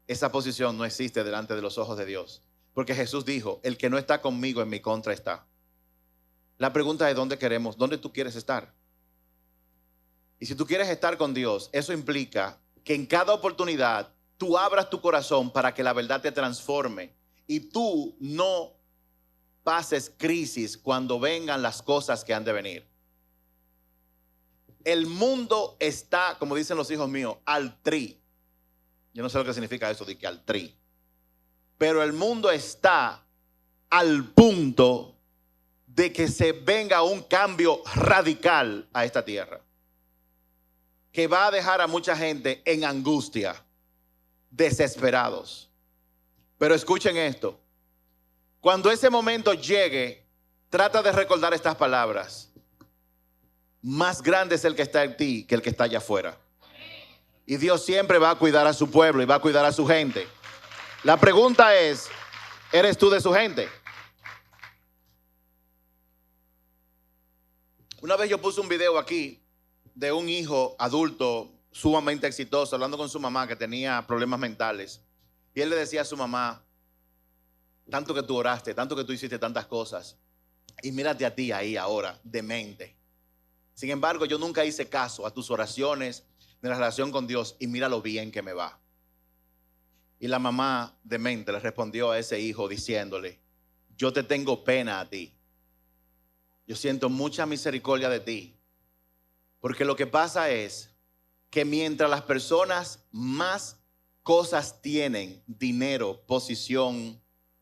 Esa posición no existe delante de los ojos de Dios, porque Jesús dijo, el que no está conmigo en mi contra está. La pregunta es dónde tú quieres estar. Y si tú quieres estar con Dios, eso implica que en cada oportunidad tú abras tu corazón para que la verdad te transforme y tú no pases crisis cuando vengan las cosas que han de venir. El mundo está, como dicen los hijos míos, al tri. Yo no sé lo que significa eso de que al tri. Pero el mundo está al punto de que se venga un cambio radical a esta tierra, que va a dejar a mucha gente en angustia, desesperados. Pero escuchen esto. Cuando ese momento llegue, trata de recordar estas palabras. Más grande es el que está en ti que el que está allá afuera. Y Dios siempre va a cuidar a su pueblo y va a cuidar a su gente. La pregunta es, ¿eres tú de su gente? Una vez yo puse un video aquí de un hijo adulto sumamente exitoso hablando con su mamá que tenía problemas mentales. Y él le decía a su mamá, tanto que tú oraste, tanto que tú hiciste tantas cosas, y mírate a ti ahí ahora, demente. Sin embargo, yo nunca hice caso a tus oraciones de la relación con Dios y mira lo bien que me va. Y la mamá demente le respondió a ese hijo diciéndole, yo te tengo pena a ti. Yo siento mucha misericordia de ti. Porque lo que pasa es que mientras las personas más cosas tienen, dinero, posición,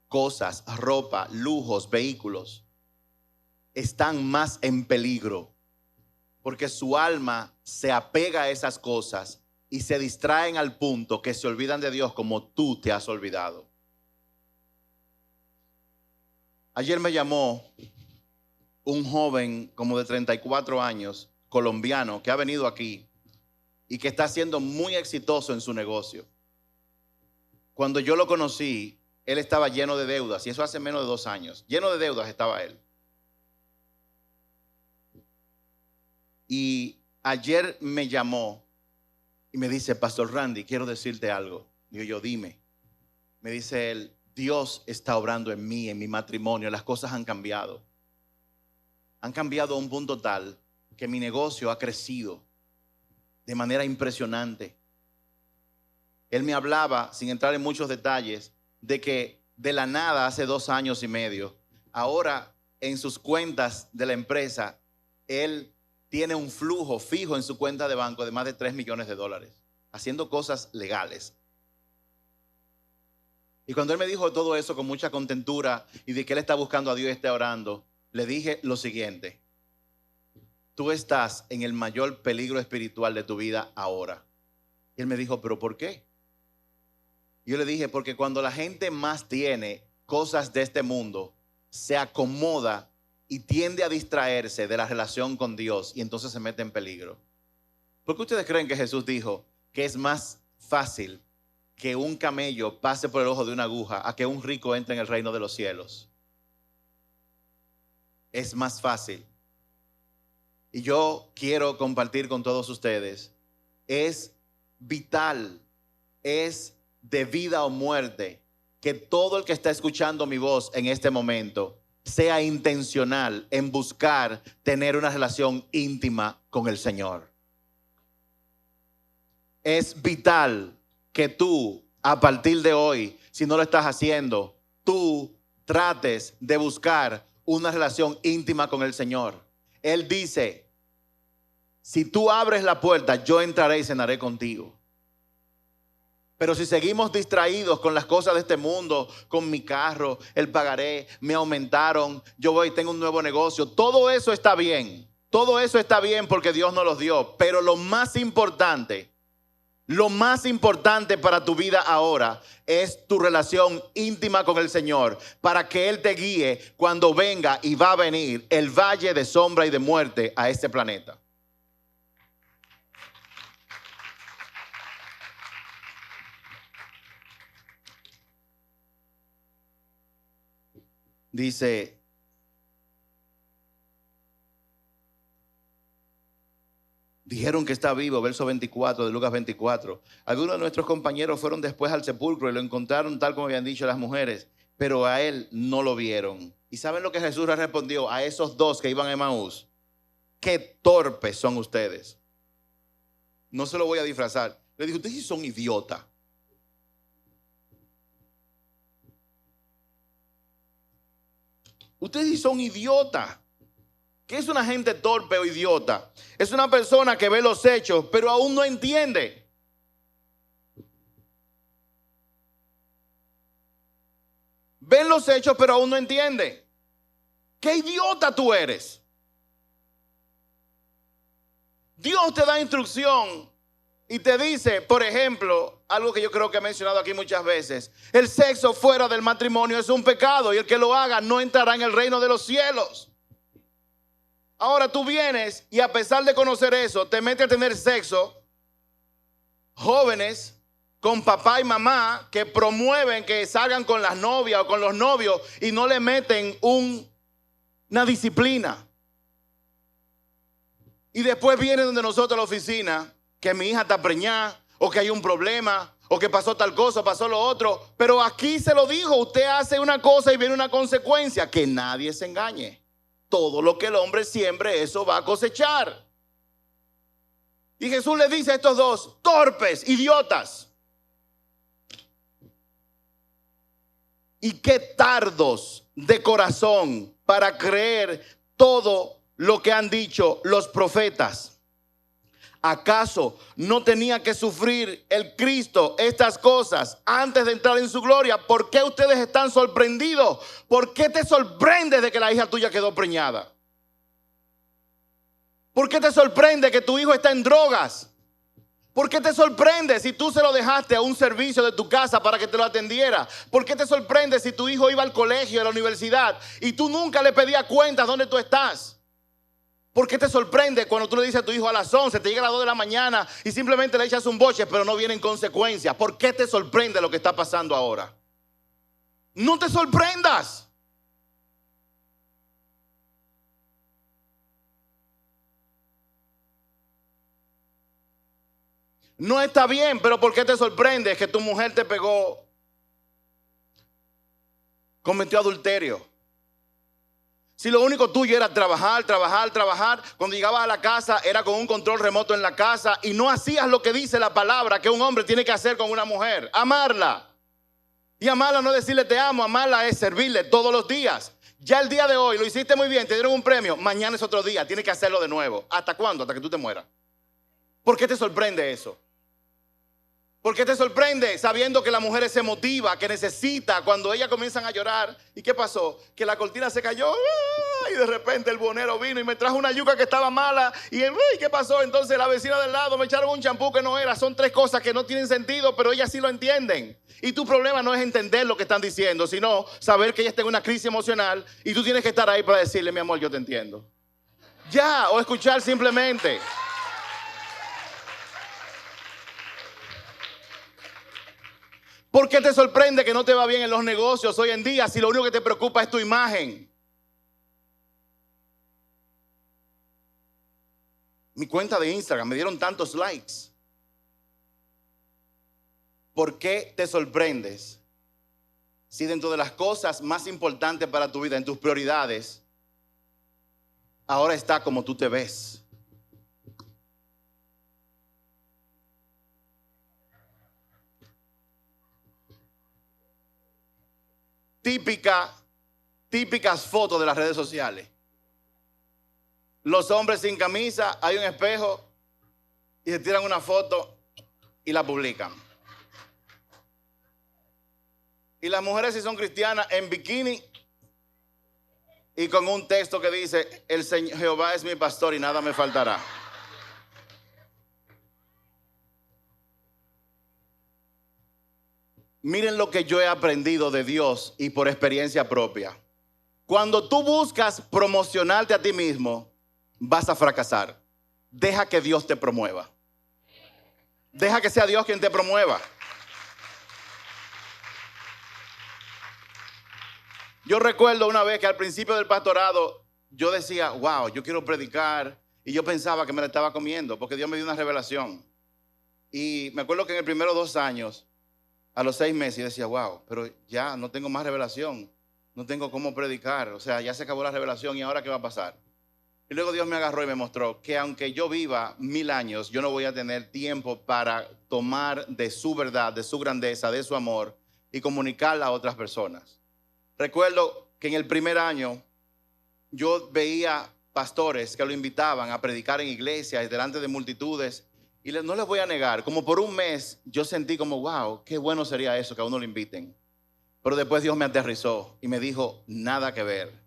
cosas, ropa, lujos, vehículos, están más en peligro. Porque su alma se apega a esas cosas y se distraen al punto que se olvidan de Dios como tú te has olvidado. Ayer me llamó un joven como de 34 años, colombiano, que ha venido aquí y que está siendo muy exitoso en su negocio. Cuando yo lo conocí, él estaba lleno de deudas, y eso hace menos de 2 años. Lleno de deudas estaba él. Y ayer me llamó y me dice, Pastor Randy, quiero decirte algo. Digo yo, dime. Me dice él, Dios está obrando en mí, en mi matrimonio. Las cosas han cambiado. Han cambiado a un punto tal que mi negocio ha crecido de manera impresionante. Él me hablaba, sin entrar en muchos detalles, de que de la nada hace 2 años y medio, ahora en sus cuentas de la empresa, él tiene un flujo fijo en su cuenta de banco de más de $3 millones, haciendo cosas legales. Y cuando él me dijo todo eso con mucha contentura y de que él está buscando a Dios y está orando, le dije lo siguiente: tú estás en el mayor peligro espiritual de tu vida ahora. Y él me dijo, ¿pero por qué? Yo le dije, porque cuando la gente más tiene cosas de este mundo, se acomoda y tiende a distraerse de la relación con Dios y entonces se mete en peligro. ¿Por qué ustedes creen que Jesús dijo que es más fácil que un camello pase por el ojo de una aguja a que un rico entre en el reino de los cielos? Es más fácil. Y yo quiero compartir con todos ustedes, es vital, es de vida o muerte que todo el que está escuchando mi voz en este momento sea intencional en buscar tener una relación íntima con el Señor. Es vital que tú, a partir de hoy, si no lo estás haciendo, tú trates de buscar una relación íntima con el Señor. Él dice, si tú abres la puerta, yo entraré y cenaré contigo. Pero si seguimos distraídos con las cosas de este mundo, con mi carro, el pagaré, me aumentaron, yo voy, tengo un nuevo negocio, todo eso está bien. Todo eso está bien porque Dios nos los dio. Pero lo más importante para tu vida ahora es tu relación íntima con el Señor, para que Él te guíe cuando venga y va a venir el valle de sombra y de muerte a este planeta. Dice, dijeron que está vivo, verso 24 de Lucas 24. Algunos de nuestros compañeros fueron después al sepulcro y lo encontraron tal como habían dicho las mujeres, pero a él no lo vieron. ¿Y saben lo que Jesús le respondió a esos dos que iban a Emaús? ¡Qué torpes son ustedes! No se lo voy a disfrazar. Le dijo, ustedes sí son idiotas. Ustedes sí son idiotas. ¿Qué es una gente torpe o idiota? Es una persona que ve los hechos, pero aún no entiende. Ven los hechos, pero aún no entiende. ¡Qué idiota tú eres! Dios te da instrucción y te dice, por ejemplo, algo que yo creo que he mencionado aquí muchas veces: el sexo fuera del matrimonio es un pecado y el que lo haga no entrará en el reino de los cielos. Ahora tú vienes y a pesar de conocer eso, te metes a tener sexo, jóvenes con papá y mamá que promueven que salgan con las novias o con los novios y no le meten una disciplina. Y después viene donde nosotros a la oficina, que mi hija está preñada, o que hay un problema, o que pasó tal cosa, pasó lo otro. Pero aquí se lo dijo, usted hace una cosa y viene una consecuencia. Que nadie se engañe. Todo lo que el hombre siembre, eso va a cosechar. Y Jesús le dice a estos dos, torpes, idiotas. Y qué tardos de corazón para creer todo lo que han dicho los profetas. ¿Acaso no tenía que sufrir el Cristo estas cosas antes de entrar en su gloria? ¿Por qué ustedes están sorprendidos? ¿Por qué te sorprende de que la hija tuya quedó preñada? ¿Por qué te sorprende que tu hijo está en drogas? ¿Por qué te sorprende si tú se lo dejaste a un servicio de tu casa para que te lo atendiera? ¿Por qué te sorprende si tu hijo iba al colegio, a la universidad y tú nunca le pedías cuentas dónde tú estás? ¿Por qué te sorprende cuando tú le dices a tu hijo a las 11, te llega a las 2 de la mañana y simplemente le echas un boche, pero no vienen consecuencias? ¿Por qué te sorprende lo que está pasando ahora? No te sorprendas. No está bien, pero ¿por qué te sorprende que tu mujer te pegó, cometió adulterio? Si lo único tuyo era trabajar, cuando llegabas a la casa era con un control remoto en la casa y no hacías lo que dice la palabra que un hombre tiene que hacer con una mujer: amarla. Y amarla no es decirle te amo, amarla es servirle todos los días. Ya el día de hoy lo hiciste muy bien, te dieron un premio, mañana es otro día, tienes que hacerlo de nuevo. ¿Hasta cuándo? Hasta que tú te mueras. ¿Por qué te sorprende eso? ¿Por qué te sorprende sabiendo que la mujer se motiva, que necesita cuando ellas comienzan a llorar? ¿Y qué pasó? Que la cortina se cayó y de repente el buhonero vino y me trajo una yuca que estaba mala. ¿Y qué pasó? Entonces la vecina del lado me echaron un champú que no era. Son tres cosas que no tienen sentido, pero ellas sí lo entienden. Y tu problema no es entender lo que están diciendo, sino saber que ella está en una crisis emocional y tú tienes que estar ahí para decirle: mi amor, yo te entiendo. Ya, o escuchar simplemente. ¿Por qué te sorprende que no te va bien en los negocios hoy en día si lo único que te preocupa es tu imagen? Mi cuenta de Instagram me dieron tantos likes. ¿por qué te sorprendes si dentro de las cosas más importantes para tu vida, en tus prioridades, ahora está como tú te ves? Típicas fotos de las redes sociales. Los hombres sin camisa, hay un espejo y se tiran una foto y la publican. Y las mujeres, si son cristianas, en bikini y con un texto que dice: el Señor Jehová es mi pastor y nada me faltará. Miren lo que yo he aprendido de Dios y por experiencia propia. Cuando tú buscas promocionarte a ti mismo, vas a fracasar. Deja que Dios te promueva. Deja que sea Dios quien te promueva. Yo recuerdo una vez que al principio del pastorado yo decía: wow, yo quiero predicar. Y yo pensaba que me la estaba comiendo porque Dios me dio una revelación. Y me acuerdo que en el primero 2 años, a los 6 meses, yo decía: wow, pero ya no tengo más revelación. No tengo cómo predicar. O sea, ya se acabó la revelación y ahora ¿qué va a pasar? Y luego Dios me agarró y me mostró que aunque yo viva 1000 años, yo no voy a tener tiempo para tomar de su verdad, de su grandeza, de su amor y comunicarla a otras personas. Recuerdo que en el primer año yo veía pastores que lo invitaban a predicar en iglesias delante de multitudes y no les voy a negar, como por un mes yo sentí como: wow, qué bueno sería eso, que a uno lo inviten. Pero después Dios me aterrizó y me dijo: nada que ver.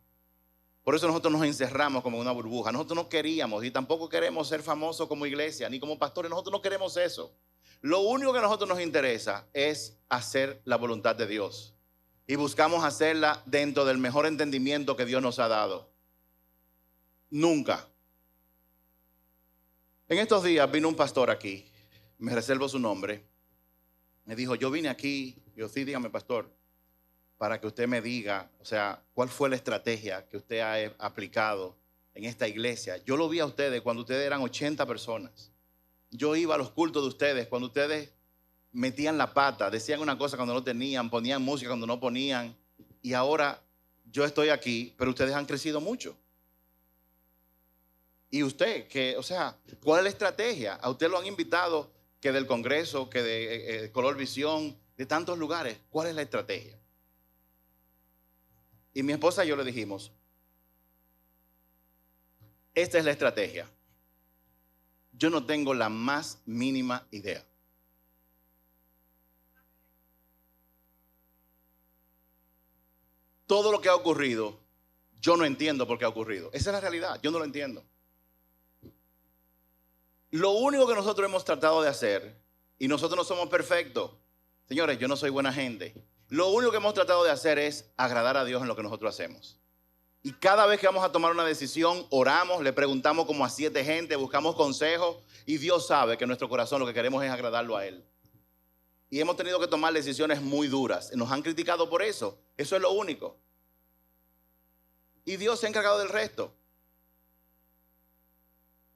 Por eso nosotros nos encerramos como en una burbuja. Nosotros no queríamos y tampoco queremos ser famosos como iglesia, ni como pastores. Nosotros no queremos eso. Lo único que a nosotros nos interesa es hacer la voluntad de Dios. Y buscamos hacerla dentro del mejor entendimiento que Dios nos ha dado. Nunca. En estos días vino un pastor aquí, me reservo su nombre. Me dijo: yo vine aquí. Yo: sí, dígame, pastor, para que usted me diga, o sea, cuál fue la estrategia que usted ha aplicado en esta iglesia. Yo lo vi a ustedes cuando ustedes eran 80 personas. Yo iba a los cultos de ustedes cuando ustedes metían la pata, decían una cosa cuando no tenían, ponían música cuando no ponían. Y ahora yo estoy aquí, pero ustedes han crecido mucho. Y usted, o sea, ¿cuál es la estrategia? A usted lo han invitado, que del Congreso, que de Color Visión, de tantos lugares. ¿Cuál es la estrategia? Y mi esposa y yo le dijimos: esta es la estrategia. Yo no tengo la más mínima idea. Todo lo que ha ocurrido, yo no entiendo por qué ha ocurrido. Esa es la realidad, yo no lo entiendo. Lo único que nosotros hemos tratado de hacer, y nosotros no somos perfectos, señores, yo no soy buena gente. Lo único que hemos tratado de hacer es agradar a Dios en lo que nosotros hacemos. Y cada vez que vamos a tomar una decisión, oramos, le preguntamos como a 7 gente, buscamos consejos, y Dios sabe que en nuestro corazón lo que queremos es agradarlo a Él. Y hemos tenido que tomar decisiones muy duras. Nos han criticado por eso. Eso es lo único. Y Dios se ha encargado del resto.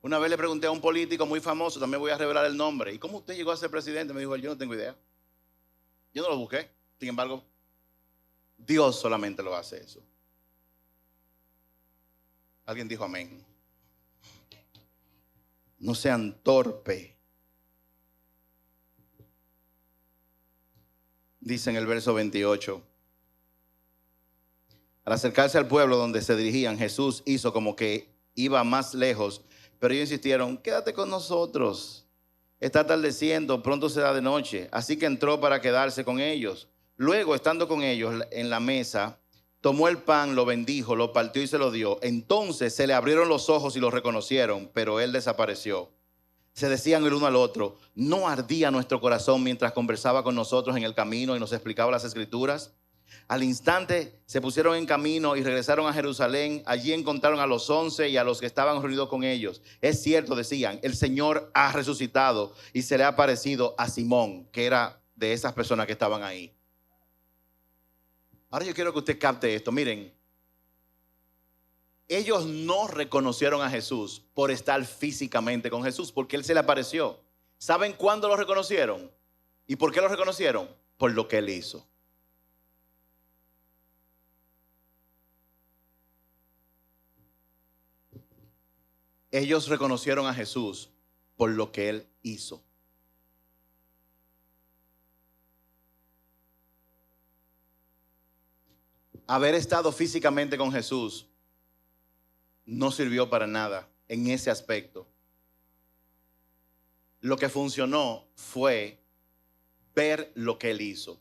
Una vez le pregunté a un político muy famoso, también voy a revelar el nombre: ¿y cómo usted llegó a ser presidente? Me dijo: yo no tengo idea. Yo no lo busqué. Sin embargo, Dios solamente lo hace eso. Alguien dijo amén. No sean torpes. Dice en el verso 28. Al acercarse al pueblo donde se dirigían, Jesús hizo como que iba más lejos, pero ellos insistieron: quédate con nosotros. Está atardeciendo, pronto será de noche. Así que entró para quedarse con ellos. Luego, estando con ellos en la mesa, tomó el pan, lo bendijo, lo partió y se lo dio. Entonces se le abrieron los ojos y lo reconocieron, pero él desapareció. Se decían el uno al otro: ¿no ardía nuestro corazón mientras conversaba con nosotros en el camino y nos explicaba las Escrituras? Al instante se pusieron en camino y regresaron a Jerusalén. Allí encontraron a los 11 y a los que estaban reunidos con ellos. Es cierto, decían, el Señor ha resucitado y se le ha aparecido a Simón, que era de esas personas que estaban ahí. Ahora yo quiero que usted capte esto. Miren, ellos no reconocieron a Jesús por estar físicamente con Jesús, porque Él se le apareció. ¿Saben cuándo lo reconocieron? ¿Y por qué lo reconocieron? Por lo que él hizo. Ellos reconocieron a Jesús por lo que él hizo. Haber estado físicamente con Jesús no sirvió para nada en ese aspecto. Lo que funcionó fue ver lo que él hizo.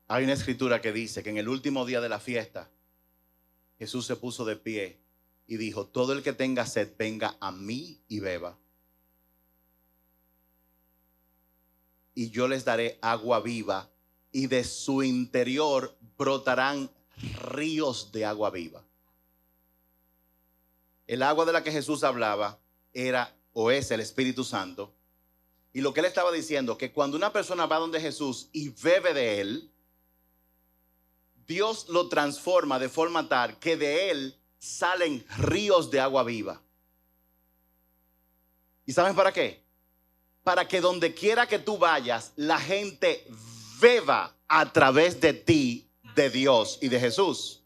Hay una escritura que dice que en el último día de la fiesta, Jesús se puso de pie y dijo: todo el que tenga sed, venga a mí y beba. Y yo les daré agua viva, y de su interior brotarán ríos de agua viva. El agua de la que Jesús hablaba era o es el Espíritu Santo. Y lo que él estaba diciendo, que cuando una persona va donde Jesús y bebe de él, Dios lo transforma de forma tal que de él salen ríos de agua viva. ¿Y saben para qué? Para que donde quiera que tú vayas, la gente beba a través de ti, de Dios y de Jesús.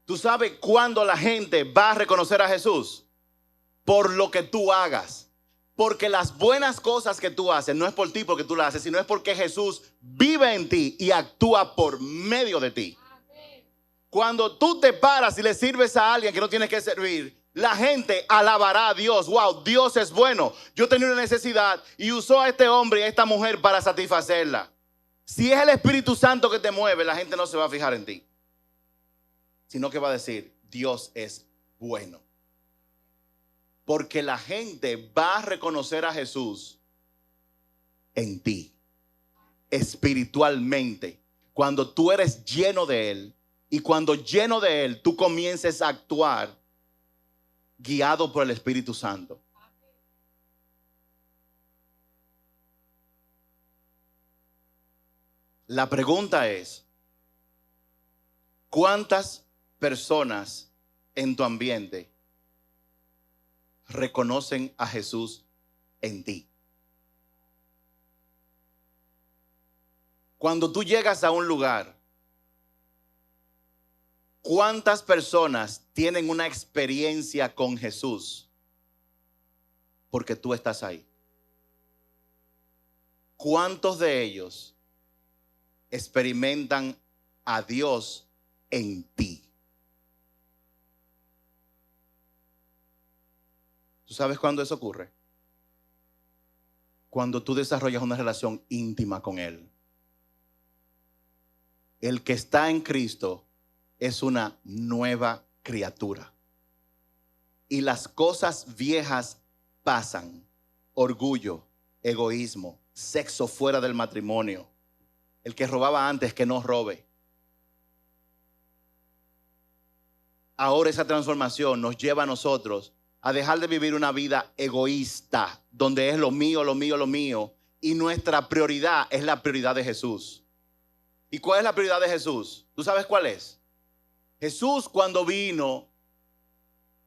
¿Tú sabes cuándo la gente va a reconocer a Jesús? Por lo que tú hagas. Porque las buenas cosas que tú haces no es por ti porque tú las haces, sino es porque Jesús vive en ti y actúa por medio de ti. Cuando tú te paras y le sirves a alguien que no tienes que servir, la gente alabará a Dios. Wow, Dios es bueno. Yo tenía una necesidad y usó a este hombre y a esta mujer para satisfacerla. Si es el Espíritu Santo que te mueve, la gente no se va a fijar en ti, sino que va a decir: Dios es bueno. Porque la gente va a reconocer a Jesús en ti, espiritualmente, cuando tú eres lleno de Él. Y cuando lleno de Él, tú comiences a actuar guiado por el Espíritu Santo. La pregunta es: ¿cuántas personas en tu ambiente reconocen a Jesús en ti? Cuando tú llegas a un lugar, ¿cuántas personas tienen una experiencia con Jesús porque tú estás ahí? ¿Cuántos de ellos experimentan a Dios en ti? ¿Tú sabes cuándo eso ocurre? Cuando tú desarrollas una relación íntima con Él. El que está en Cristo es una nueva criatura. Y las cosas viejas pasan. Orgullo, egoísmo, sexo fuera del matrimonio. El que robaba antes, que no robe. Ahora esa transformación nos lleva a nosotros a dejar de vivir una vida egoísta, donde es lo mío, lo mío, lo mío, y nuestra prioridad es la prioridad de Jesús. ¿Y cuál es la prioridad de Jesús? ¿Tú sabes cuál es? Jesús, cuando vino,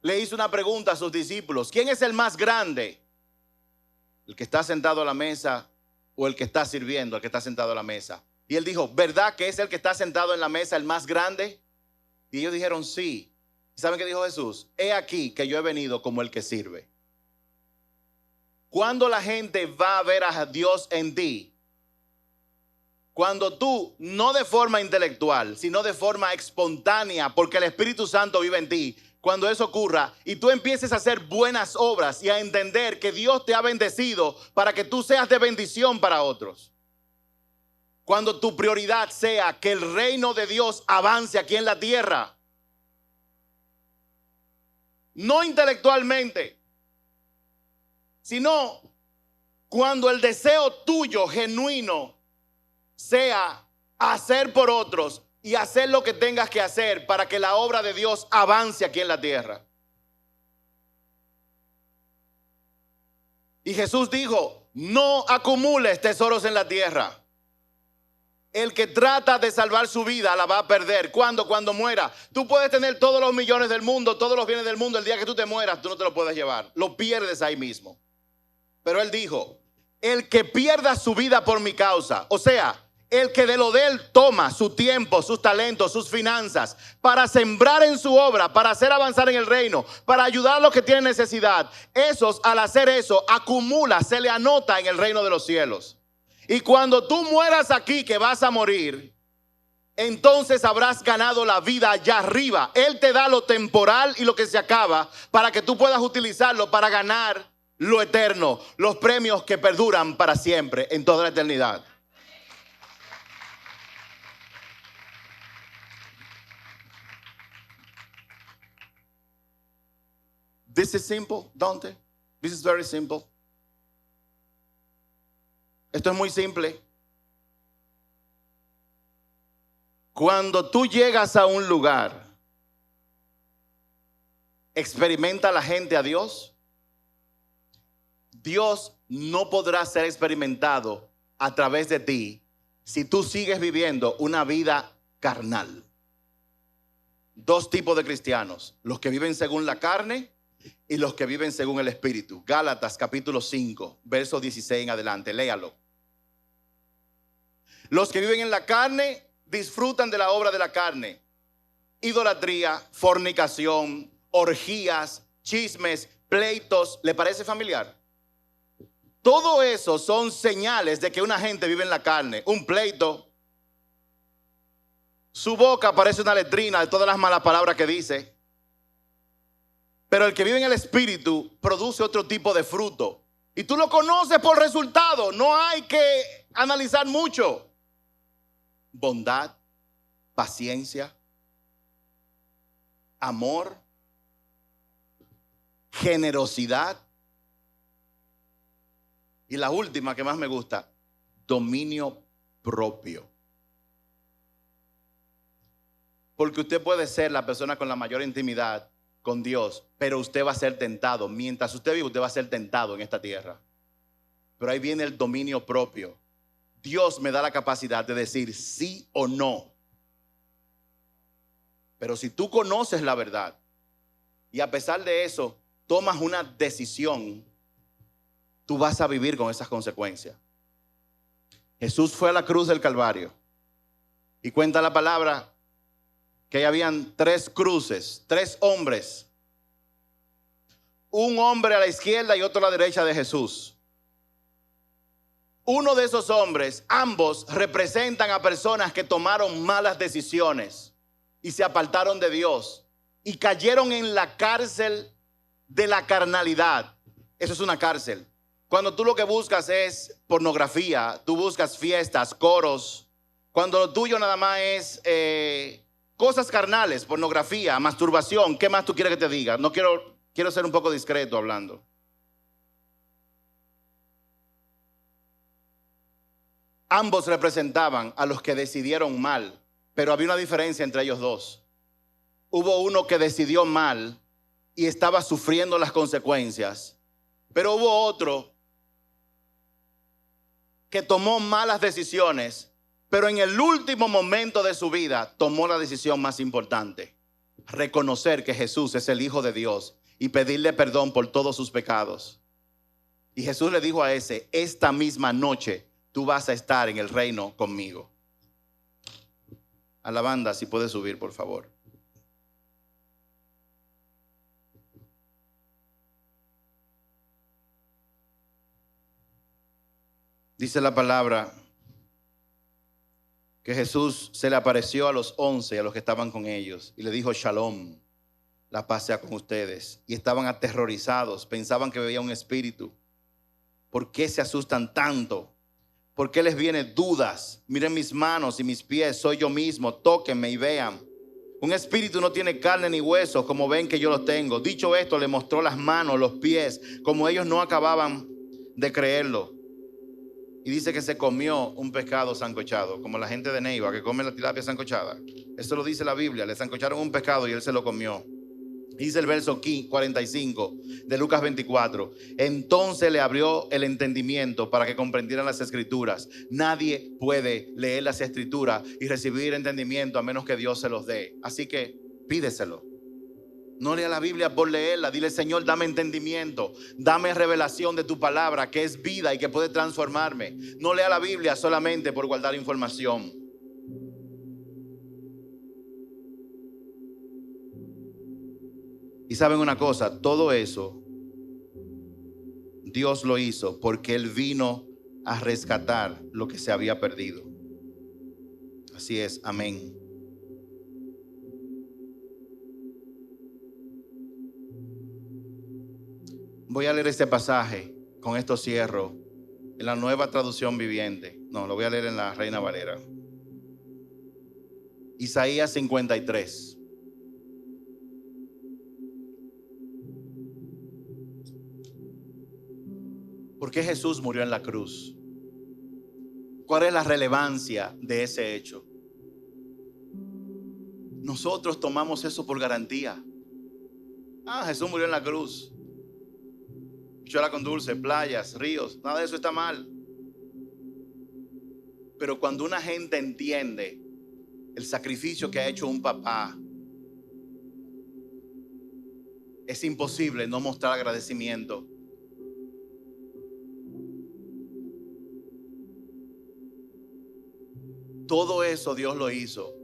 le hizo una pregunta a sus discípulos: ¿quién es el más grande? ¿El que está sentado a la mesa o el que está sirviendo, el que está sentado a la mesa? Y él dijo: ¿verdad que es el que está sentado en la mesa el más grande? Y ellos dijeron: sí. ¿Saben qué dijo Jesús? He aquí que yo he venido como el que sirve. Cuando la gente va a ver a Dios en ti, cuando tú, no de forma intelectual, sino de forma espontánea, porque el Espíritu Santo vive en ti, cuando eso ocurra y tú empieces a hacer buenas obras y a entender que Dios te ha bendecido para que tú seas de bendición para otros. Cuando tu prioridad sea que el reino de Dios avance aquí en la tierra. No intelectualmente, sino cuando el deseo tuyo genuino sea hacer por otros y hacer lo que tengas que hacer para que la obra de Dios avance aquí en la tierra. Y Jesús dijo: no acumules tesoros en la tierra. El que trata de salvar su vida la va a perder. ¿Cuándo? Cuando muera. Tú puedes tener todos los millones del mundo, todos los bienes del mundo. El día que tú te mueras, tú no te lo puedes llevar. Lo pierdes ahí mismo. Pero él dijo, el que pierda su vida por mi causa, o sea, el que de lo de él toma su tiempo, sus talentos, sus finanzas, para sembrar en su obra, para hacer avanzar en el reino, para ayudar a los que tienen necesidad, esos al hacer eso acumula, se le anota en el reino de los cielos. Y cuando tú mueras aquí, que vas a morir, entonces habrás ganado la vida allá arriba. Él te da lo temporal y lo que se acaba para que tú puedas utilizarlo para ganar lo eterno, los premios que perduran para siempre, en toda la eternidad. This is simple, don't it? This is very simple. Esto es muy simple. Cuando tú llegas a un lugar, ¿experimenta la gente a Dios? Dios no podrá ser experimentado a través de ti si tú sigues viviendo una vida carnal. Dos tipos de cristianos: los que viven según la carne y los que viven según el Espíritu. Gálatas capítulo 5, verso 16 en adelante, léalo. Los que viven en la carne disfrutan de la obra de la carne: idolatría, fornicación, orgías, chismes, pleitos. ¿Le parece familiar? Todo eso son señales de que una gente vive en la carne. Un pleito, su boca parece una letrina de todas las malas palabras que dice. Pero el que vive en el Espíritu produce otro tipo de fruto. Y tú lo conoces por resultado. No hay que analizar mucho. Bondad, paciencia, amor, generosidad. Y la última que más me gusta, dominio propio. Porque usted puede ser la persona con la mayor intimidad con Dios, pero usted va a ser tentado. Mientras usted vive, usted va a ser tentado en esta tierra. Pero ahí viene el dominio propio. Dios me da la capacidad de decir sí o no. Pero si tú conoces la verdad y a pesar de eso tomas una decisión, tú vas a vivir con esas consecuencias. Jesús fue a la cruz del Calvario y cuenta la palabra que ahí habían 3 cruces, 3 hombres. Un hombre a la izquierda y otro a la derecha de Jesús. Uno de esos hombres, ambos representan a personas que tomaron malas decisiones y se apartaron de Dios y cayeron en la cárcel de la carnalidad. Eso es una cárcel. Cuando tú lo que buscas es pornografía, tú buscas fiestas, coros. Cuando lo tuyo nada más es cosas carnales, pornografía, masturbación. ¿Qué más tú quieres que te diga? No quiero ser un poco discreto hablando. Ambos representaban a los que decidieron mal, pero había una diferencia entre ellos dos. Hubo uno que decidió mal y estaba sufriendo las consecuencias, pero hubo otro que tomó malas decisiones, pero en el último momento de su vida tomó la decisión más importante: reconocer que Jesús es el Hijo de Dios y pedirle perdón por todos sus pecados. Y Jesús le dijo a ese: esta misma noche tú vas a estar en el reino conmigo. A la banda, si puede subir, por favor. Dice la palabra que Jesús se le apareció a los 11, a los que estaban con ellos, y le dijo: Shalom, la paz sea con ustedes. Y estaban aterrorizados, pensaban que veía un espíritu. ¿Por qué se asustan tanto? ¿Por qué les vienen dudas? Miren mis manos y mis pies, soy yo mismo, tóquenme y vean. Un espíritu no tiene carne ni huesos, como ven que yo los tengo. Dicho esto, le mostró las manos, los pies, como ellos no acababan de creerlo. Y dice que se comió un pescado sancochado, como la gente de Neiva que come la tilapia sancochada. Eso lo dice la Biblia, le sancocharon un pescado y él se lo comió. Dice el verso 45 de Lucas 24. Entonces le abrió el entendimiento para que comprendieran las escrituras. Nadie puede leer las escrituras y recibir entendimiento a menos que Dios se los dé. Así que pídeselo. No lea la Biblia por leerla. Dile: Señor, dame entendimiento, dame revelación de tu palabra, que es vida y que puede transformarme. No lea la Biblia solamente por guardar información. Y saben una cosa, todo eso Dios lo hizo porque Él vino a rescatar lo que se había perdido. Así es, amén. Voy a leer este pasaje, con esto cierro, en la Nueva Traducción Viviente. No, lo voy a leer en la Reina Valera. Isaías 53. ¿Por qué Jesús murió en la cruz? ¿Cuál es la relevancia de ese hecho? Nosotros tomamos eso por garantía. Jesús murió en la cruz. Chola con dulce, playas, ríos, nada de eso está mal. Pero cuando una gente entiende el sacrificio que ha hecho un papá, es imposible no mostrar agradecimiento. Todo eso Dios lo hizo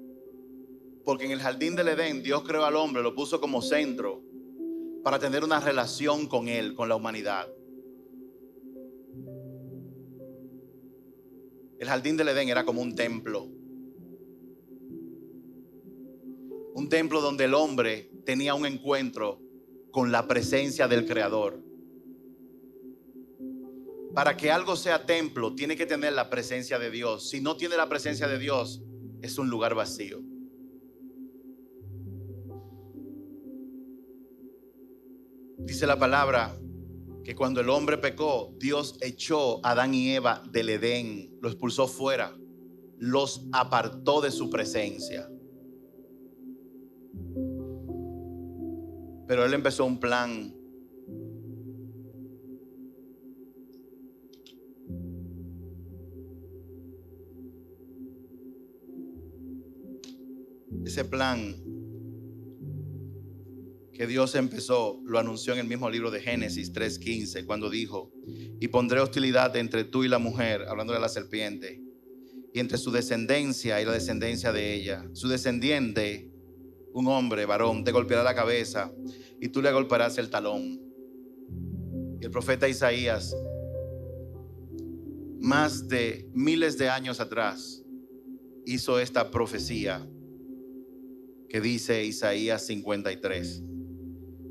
porque en el jardín del Edén Dios creó al hombre, lo puso como centro para tener una relación con él, con la humanidad. El jardín del Edén era como un templo donde el hombre tenía un encuentro con la presencia del Creador. Para que algo sea templo, tiene que tener la presencia de Dios. Si no tiene la presencia de Dios, es un lugar vacío. Dice la palabra que cuando el hombre pecó, Dios echó a Adán y Eva del Edén, los expulsó fuera, los apartó de su presencia. Pero Él empezó un plan. Ese plan que Dios empezó, lo anunció en el mismo libro de Génesis 3:15, cuando dijo: y pondré hostilidad entre tú y la mujer, hablando de la serpiente, y entre su descendencia y la descendencia de ella. Su descendiente, un hombre, varón, te golpeará la cabeza y tú le golpearás el talón. Y el profeta Isaías, más de miles de años atrás, hizo esta profecía que dice Isaías 53.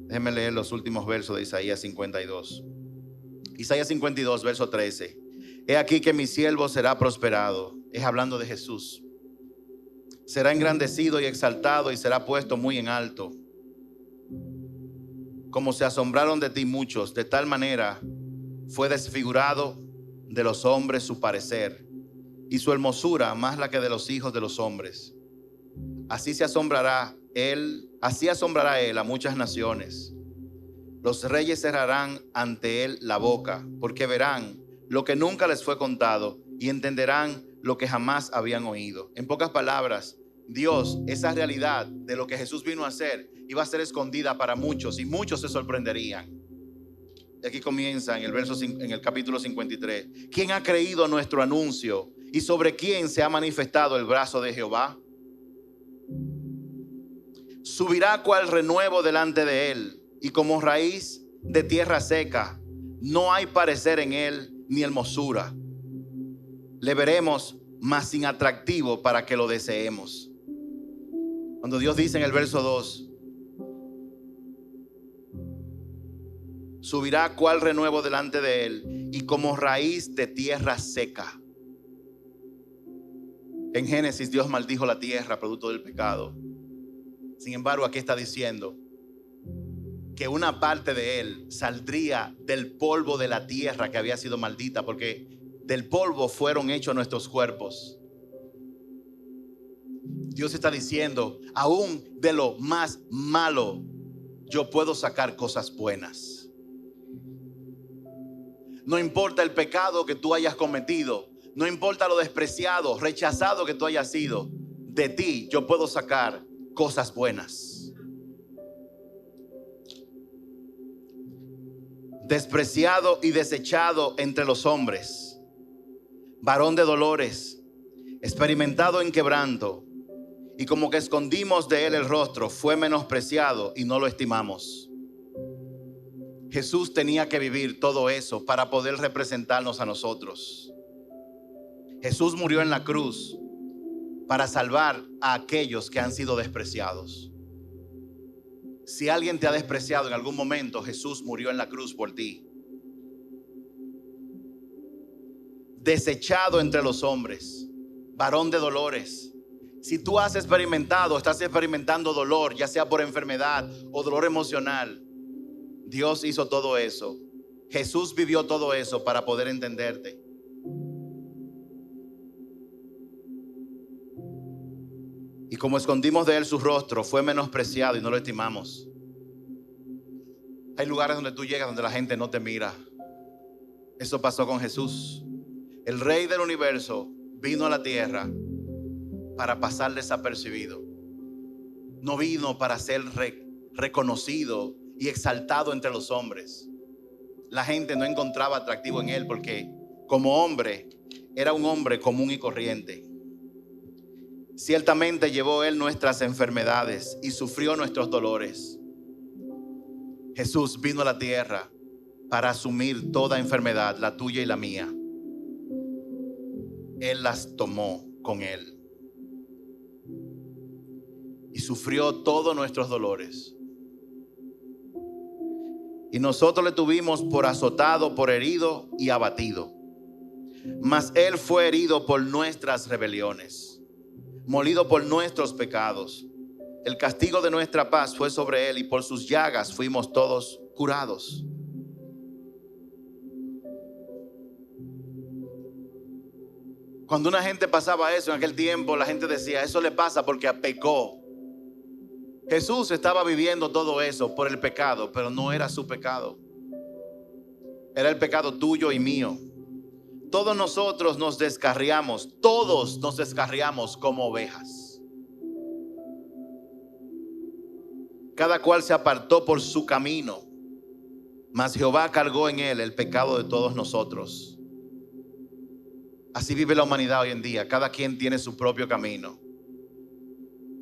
Déjenme leer los últimos versos de Isaías 52. Isaías 52, verso 13. He aquí que mi siervo será prosperado. Es hablando de Jesús. Será engrandecido y exaltado y será puesto muy en alto. Como se asombraron de ti muchos, de tal manera fue desfigurado de los hombres su parecer, y su hermosura más la que de los hijos de los hombres. Así asombrará él a muchas naciones. Los reyes cerrarán ante él la boca, porque verán lo que nunca les fue contado y entenderán lo que jamás habían oído. En pocas palabras, Dios, esa realidad de lo que Jesús vino a hacer, iba a ser escondida para muchos y muchos se sorprenderían. Y aquí comienza en el capítulo 53. ¿Quién ha creído nuestro anuncio? ¿Y sobre quién se ha manifestado el brazo de Jehová? Subirá cual renuevo delante de él, y como raíz de tierra seca. No hay parecer en él ni hermosura. Le veremos, mas sin atractivo para que lo deseemos. Cuando Dios dice en el verso 2, subirá cual renuevo delante de él, y como raíz de tierra seca. En Génesis Dios maldijo la tierra producto del pecado. Sin embargo, aquí está diciendo que una parte de él saldría del polvo de la tierra que había sido maldita, porque del polvo fueron hechos nuestros cuerpos. Dios está diciendo, aún de lo más malo, yo puedo sacar cosas buenas. No importa el pecado que tú hayas cometido, no importa lo despreciado, rechazado que tú hayas sido, de ti yo puedo sacar cosas buenas. Despreciado y desechado entre los hombres, varón de dolores, experimentado en quebranto, y como que escondimos de él el rostro, fue menospreciado y no lo estimamos. Jesús tenía que vivir todo eso para poder representarnos a nosotros. Jesús murió en la cruz para salvar a aquellos que han sido despreciados. Si alguien te ha despreciado en algún momento, Jesús murió en la cruz por ti. Desechado entre los hombres, varón de dolores. Si tú has experimentado, estás experimentando dolor, ya sea por enfermedad o dolor emocional, Dios hizo todo eso. Jesús vivió todo eso para poder entenderte. Y como escondimos de él su rostro, fue menospreciado y no lo estimamos. Hay lugares donde tú llegas donde la gente no te mira. Eso pasó con Jesús. El Rey del universo vino a la tierra para pasar desapercibido. No vino para ser reconocido y exaltado entre los hombres. La gente no encontraba atractivo en él porque como hombre era un hombre común y corriente. Ciertamente llevó él nuestras enfermedades y sufrió nuestros dolores. Jesús vino a la tierra para asumir toda enfermedad, la tuya y la mía. Él las tomó con él y sufrió todos nuestros dolores. Y nosotros le tuvimos por azotado, por herido y abatido. Mas él fue herido por nuestras rebeliones, molido por nuestros pecados. El castigo de nuestra paz fue sobre él y por sus llagas fuimos todos curados. Cuando una gente pasaba eso en aquel tiempo, la gente decía, eso le pasa porque pecó. Jesús estaba viviendo todo eso por el pecado, pero no era su pecado. Era el pecado tuyo y mío. Todos nosotros nos descarriamos, todos nos descarriamos como ovejas. Cada cual se apartó por su camino, mas Jehová cargó en él el pecado de todos nosotros. Así vive la humanidad hoy en día. Cada quien tiene su propio camino.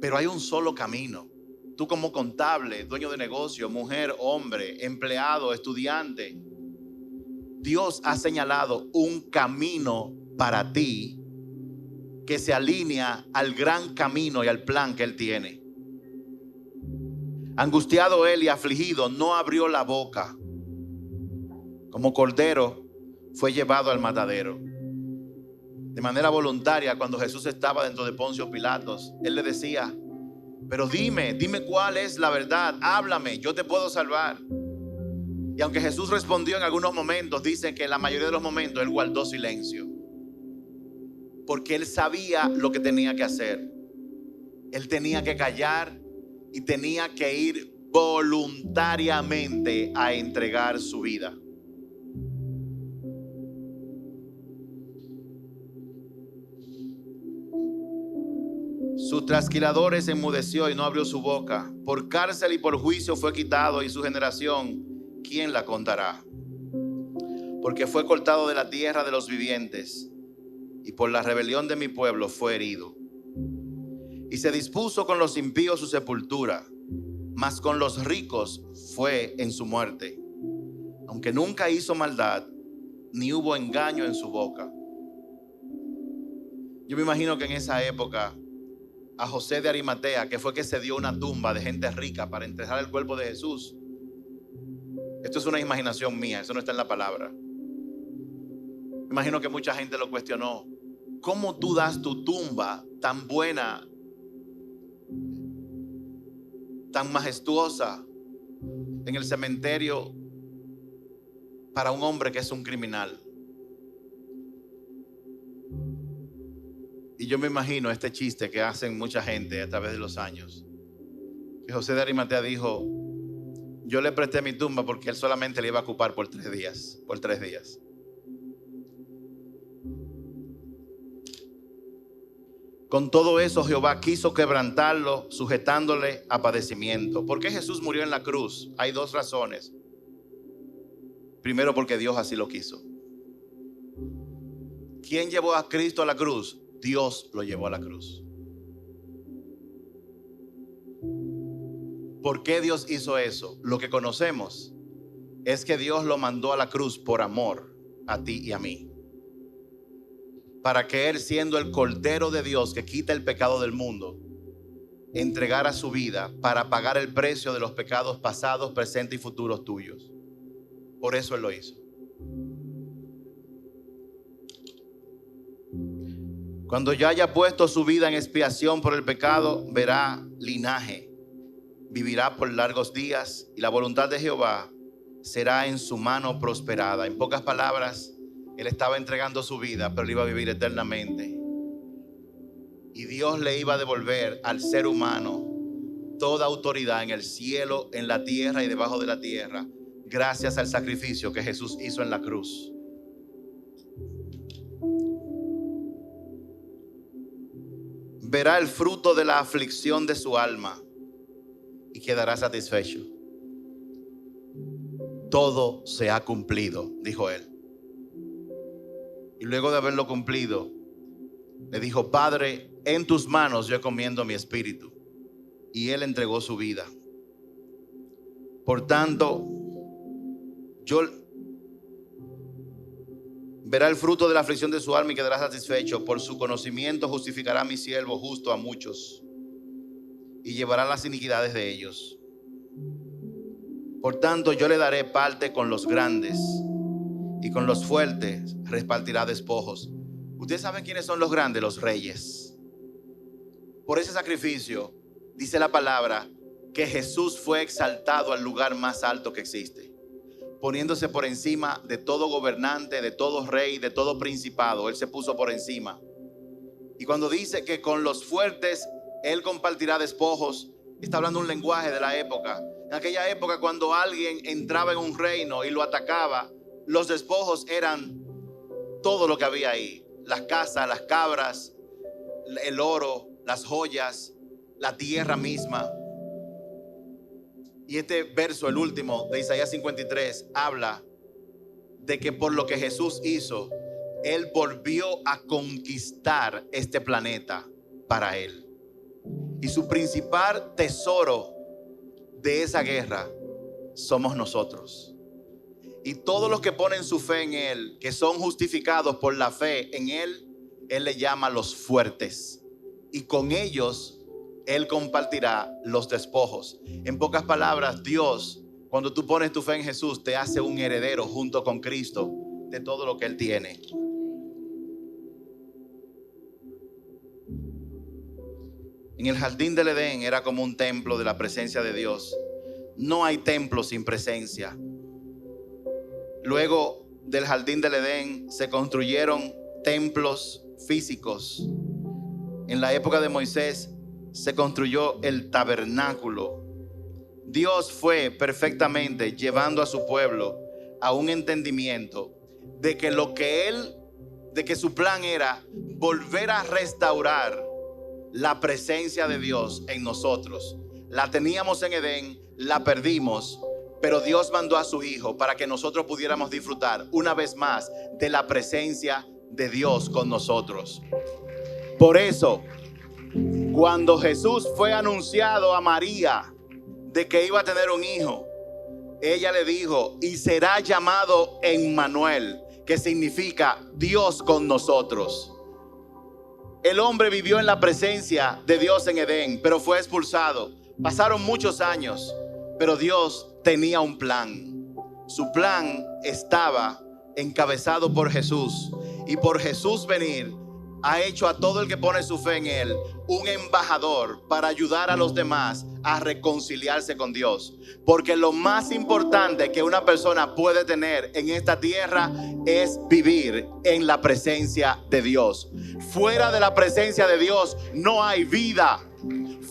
Pero hay un solo camino. Tú como contable, dueño de negocio, mujer, hombre, empleado, estudiante, Dios ha señalado un camino para ti que se alinea al gran camino y al plan que Él tiene. Angustiado él y afligido, no abrió la boca. Como cordero fue llevado al matadero. De manera voluntaria, cuando Jesús estaba dentro de Poncio Pilatos, él le decía, pero dime cuál es la verdad, háblame, yo te puedo salvar. Y aunque Jesús respondió en algunos momentos, dicen que en la mayoría de los momentos él guardó silencio, porque él sabía lo que tenía que hacer. Él tenía que callar y tenía que ir voluntariamente a entregar su vida. Sus trasquiladores enmudeció y no abrió su boca. Por cárcel y por juicio fue quitado, y su generación, ¿quién la contará? Porque fue cortado de la tierra de los vivientes, y por la rebelión de mi pueblo fue herido. Y se dispuso con los impíos su sepultura, mas con los ricos fue en su muerte. Aunque nunca hizo maldad, ni hubo engaño en su boca. Yo me imagino que en esa época a José de Arimatea, que fue que se dio una tumba de gente rica para enterrar el cuerpo de Jesús. Esto es una imaginación mía, eso no está en la palabra. Me imagino que mucha gente lo cuestionó. ¿Cómo tú das tu tumba tan buena, tan majestuosa en el cementerio para un hombre que es un criminal? Y yo me imagino este chiste que hacen mucha gente a través de los años, que José de Arimatea dijo, Yo le presté mi tumba porque él solamente le iba a ocupar por 3 días. Por 3 días. Con todo eso, Jehová quiso quebrantarlo, sujetándole a padecimiento. ¿Por qué Jesús murió en la cruz? Hay 2 razones. Primero, porque Dios así lo quiso. ¿Quién llevó a Cristo a la cruz? Dios lo llevó a la cruz. ¿Por qué Dios hizo eso? Lo que conocemos es que Dios lo mandó a la cruz por amor a ti y a mí. Para que Él, siendo el Cordero de Dios que quita el pecado del mundo, entregara su vida para pagar el precio de los pecados pasados, presentes y futuros tuyos. Por eso Él lo hizo. Cuando ya haya puesto su vida en expiación por el pecado, verá linaje, vivirá por largos días y la voluntad de Jehová será en su mano prosperada. En pocas palabras, Él estaba entregando su vida, pero Él iba a vivir eternamente. Y Dios le iba a devolver al ser humano toda autoridad en el cielo, en la tierra y debajo de la tierra, gracias al sacrificio que Jesús hizo en la cruz. Verá el fruto de la aflicción de su alma y quedará satisfecho. Todo se ha cumplido, dijo él. Y luego de haberlo cumplido, le dijo: Padre, en tus manos yo encomiendo mi espíritu. Y él entregó su vida. Por tanto, verá el fruto de la aflicción de su alma y quedará satisfecho. Por su conocimiento justificará a mi siervo justo a muchos y llevará las iniquidades de ellos. Por tanto, yo le daré parte con los grandes y con los fuertes repartirá despojos. Ustedes saben quiénes son los grandes, los reyes. Por ese sacrificio, dice la palabra, que Jesús fue exaltado al lugar más alto que existe, poniéndose por encima de todo gobernante, de todo rey, de todo principado. Él se puso por encima. Y cuando dice que con los fuertes Él compartirá despojos, está hablando un lenguaje de la época. En aquella época, cuando alguien entraba en un reino y lo atacaba, los despojos eran todo lo que había ahí: las casas, las cabras, el oro, las joyas, la tierra misma. Y este verso, el último de Isaías 53, habla de que por lo que Jesús hizo, Él volvió a conquistar este planeta para Él. Y su principal tesoro de esa guerra somos nosotros. Y todos los que ponen su fe en Él, que son justificados por la fe en Él, Él le llama los fuertes. Y con ellos Él compartirá los despojos. En pocas palabras, Dios, cuando tú pones tu fe en Jesús, te hace un heredero junto con Cristo de todo lo que Él tiene. En el jardín del Edén era como un templo de la presencia de Dios. No hay templo sin presencia. Luego del jardín del Edén se construyeron templos físicos. En la época de Moisés se construyó el tabernáculo. Dios fue perfectamente llevando a su pueblo a un entendimiento de que su plan era volver a restaurar la presencia de Dios en nosotros. La teníamos en Edén, la perdimos, pero Dios mandó a su Hijo para que nosotros pudiéramos disfrutar una vez más de la presencia de Dios con nosotros. Por eso, cuando Jesús fue anunciado a María de que iba a tener un hijo, ella le dijo: y será llamado Emmanuel, que significa Dios con nosotros. El hombre vivió en la presencia de Dios en Edén, pero fue expulsado. Pasaron muchos años, pero Dios tenía un plan. Su plan estaba encabezado por Jesús, y por Jesús venir ha hecho a todo el que pone su fe en Él un embajador para ayudar a los demás a reconciliarse con Dios. Porque lo más importante que una persona puede tener en esta tierra es vivir en la presencia de Dios. Fuera de la presencia de Dios no hay vida.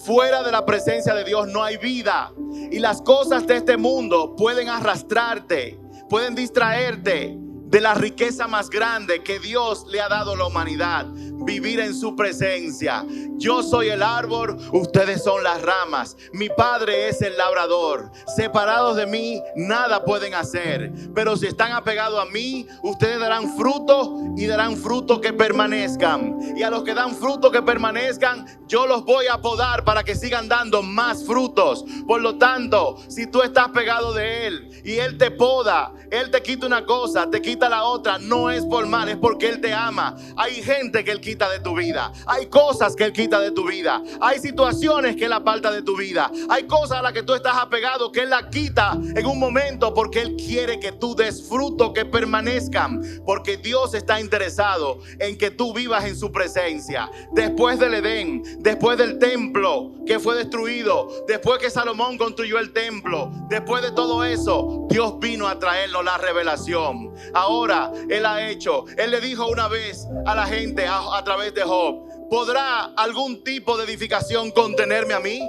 Fuera de la presencia de Dios no hay vida. Y las cosas de este mundo pueden arrastrarte, pueden distraerte de la riqueza más grande que Dios le ha dado a la humanidad: vivir en su presencia. Yo soy el árbol, ustedes son las ramas. Mi Padre es el labrador. Separados de mí, nada pueden hacer. Pero si están apegados a mí, ustedes darán fruto, y darán fruto que permanezcan. Y a los que dan fruto que permanezcan, yo los voy a podar para que sigan dando más frutos. Por lo tanto, si tú estás pegado de Él y Él te poda, Él te quita una cosa, te quita la otra, no es por mal, es porque Él te ama. Hay gente que Él quita de tu vida. Hay cosas que Él quita de tu vida. Hay situaciones que Él aparta de tu vida. Hay cosas a las que tú estás apegado que Él la quita en un momento, porque Él quiere que tú des fruto que permanezcan. Porque Dios está interesado en que tú vivas en su presencia. Después del Edén, después del templo que fue destruido, después que Salomón construyó el templo, después de todo eso, Dios vino a traernos la revelación. Ahora Él le dijo una vez a la gente a través de Job: ¿podrá algún tipo de edificación contenerme a mí?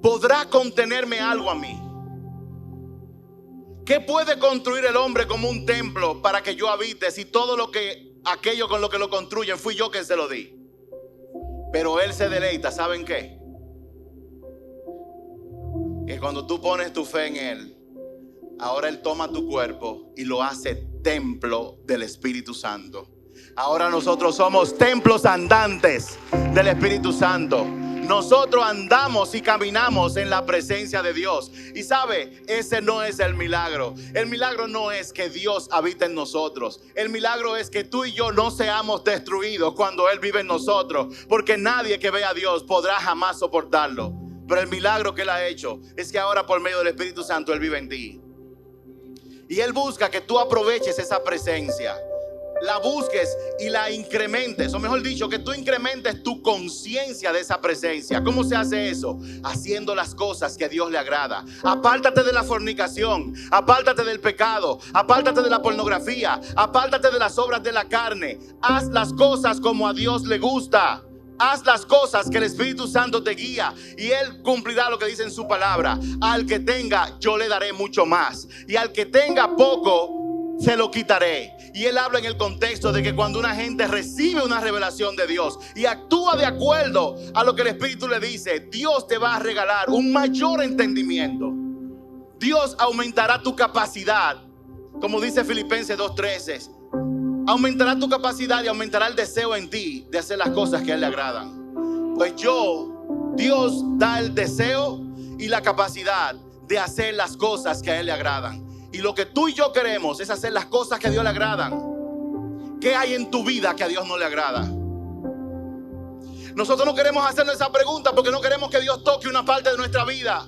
¿Podrá contenerme algo a mí? ¿Qué puede construir el hombre como un templo para que yo habite, si todo aquello con lo que lo construyen fui yo que se lo di? Pero Él se deleita, ¿saben qué? Que cuando tú pones tu fe en Él, ahora Él toma tu cuerpo y lo hace templo del Espíritu Santo. Ahora nosotros somos templos andantes del Espíritu Santo. Nosotros andamos y caminamos en la presencia de Dios. Y sabe, ese no es el milagro. El milagro no es que Dios habite en nosotros. El milagro es que tú y yo no seamos destruidos cuando Él vive en nosotros. Porque nadie que vea a Dios podrá jamás soportarlo. Pero el milagro que Él ha hecho es que ahora, por medio del Espíritu Santo, Él vive en ti. Y Él busca que tú aproveches esa presencia, la busques y la incrementes, o mejor dicho, que tú incrementes tu conciencia de esa presencia. ¿Cómo se hace eso? Haciendo las cosas que a Dios le agrada. Apártate de la fornicación, apártate del pecado, apártate de la pornografía, apártate de las obras de la carne. Haz las cosas como a Dios le gusta. Haz las cosas que el Espíritu Santo te guía, y Él cumplirá lo que dice en su palabra: al que tenga, yo le daré mucho más, y al que tenga poco, se lo quitaré. Y Él habla en el contexto de que cuando una gente recibe una revelación de Dios y actúa de acuerdo a lo que el Espíritu le dice, Dios te va a regalar un mayor entendimiento. Dios aumentará tu capacidad, como dice Filipenses 2:13. Aumentará tu capacidad y aumentará el deseo en ti de hacer las cosas que a Él le agradan. Pues Dios da el deseo y la capacidad de hacer las cosas que a Él le agradan. Y lo que tú y yo queremos es hacer las cosas que a Dios le agradan. ¿Qué hay en tu vida que a Dios no le agrada? Nosotros no queremos hacernos esa pregunta porque no queremos que Dios toque una parte de nuestra vida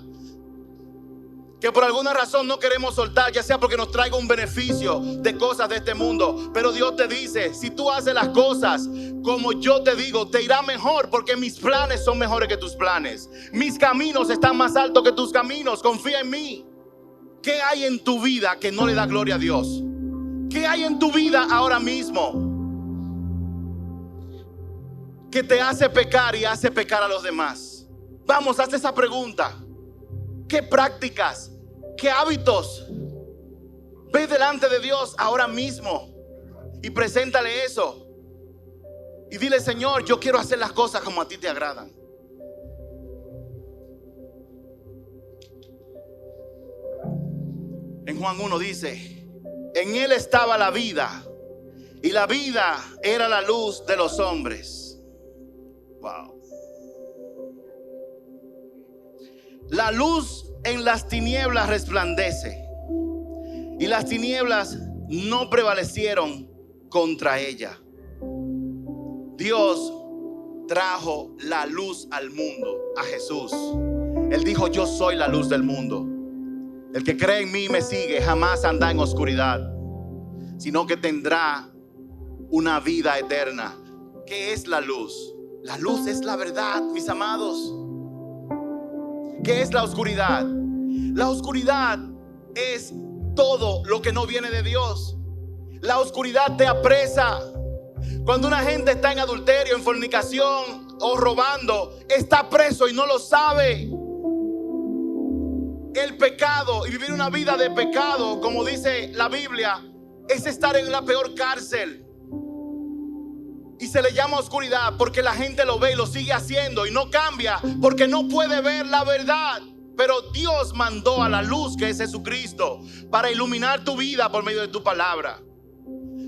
que por alguna razón no queremos soltar, ya sea porque nos traiga un beneficio de cosas de este mundo. Pero Dios te dice: si tú haces las cosas como yo te digo, te irá mejor, porque mis planes son mejores que tus planes. Mis caminos están más altos que tus caminos. Confía en mí. ¿Qué hay en tu vida que no le da gloria a Dios? ¿Qué hay en tu vida ahora mismo que te hace pecar y hace pecar a los demás? Vamos, haz esa pregunta. ¿Qué prácticas, qué hábitos ves delante de Dios ahora mismo? Y preséntale eso. Y dile: Señor, yo quiero hacer las cosas como a ti te agradan. En Juan 1 dice: en Él estaba la vida, y la vida era la luz de los hombres. Wow. La luz en las tinieblas resplandece, y las tinieblas no prevalecieron contra ella. Dios trajo la luz al mundo, a Jesús. Él dijo: yo soy la luz del mundo. El que cree en mí y me sigue jamás andará en oscuridad, sino que tendrá una vida eterna. ¿Qué es la luz? La luz es la verdad, mis amados. ¿Qué es la oscuridad? La oscuridad es todo lo que no viene de Dios. La oscuridad te apresa. Cuando una gente está en adulterio, en fornicación o robando, está preso y no lo sabe. El pecado y vivir una vida de pecado, como dice la Biblia, es estar en la peor cárcel. Y se le llama oscuridad porque la gente lo ve y lo sigue haciendo y no cambia porque no puede ver la verdad. Pero Dios mandó a la luz, que es Jesucristo, para iluminar tu vida por medio de tu palabra.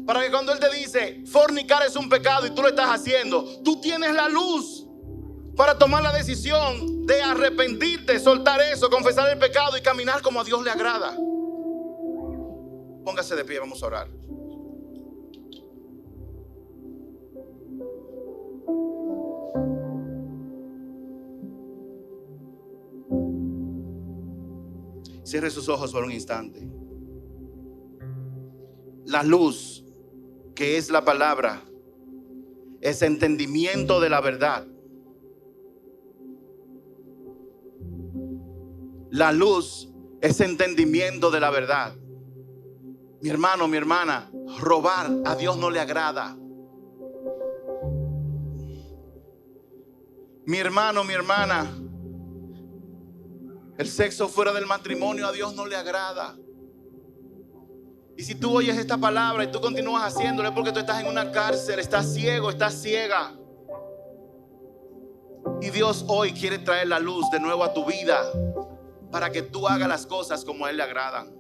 Para que cuando Él te dice fornicar es un pecado y tú lo estás haciendo, tú tienes la luz para tomar la decisión de arrepentirte, soltar eso, confesar el pecado y caminar como a Dios le agrada. Póngase de pie, vamos a orar. Cierre sus ojos por un instante. La luz, que es la palabra, es entendimiento de la verdad. La luz es entendimiento de la verdad. Mi hermano, mi hermana, robar a Dios no le agrada. Mi hermano, mi hermana, el sexo fuera del matrimonio a Dios no le agrada. Y si tú oyes esta palabra y tú continúas haciéndolo, es porque tú estás en una cárcel, estás ciego, estás ciega. Y Dios hoy quiere traer la luz de nuevo a tu vida para que tú hagas las cosas como a Él le agradan.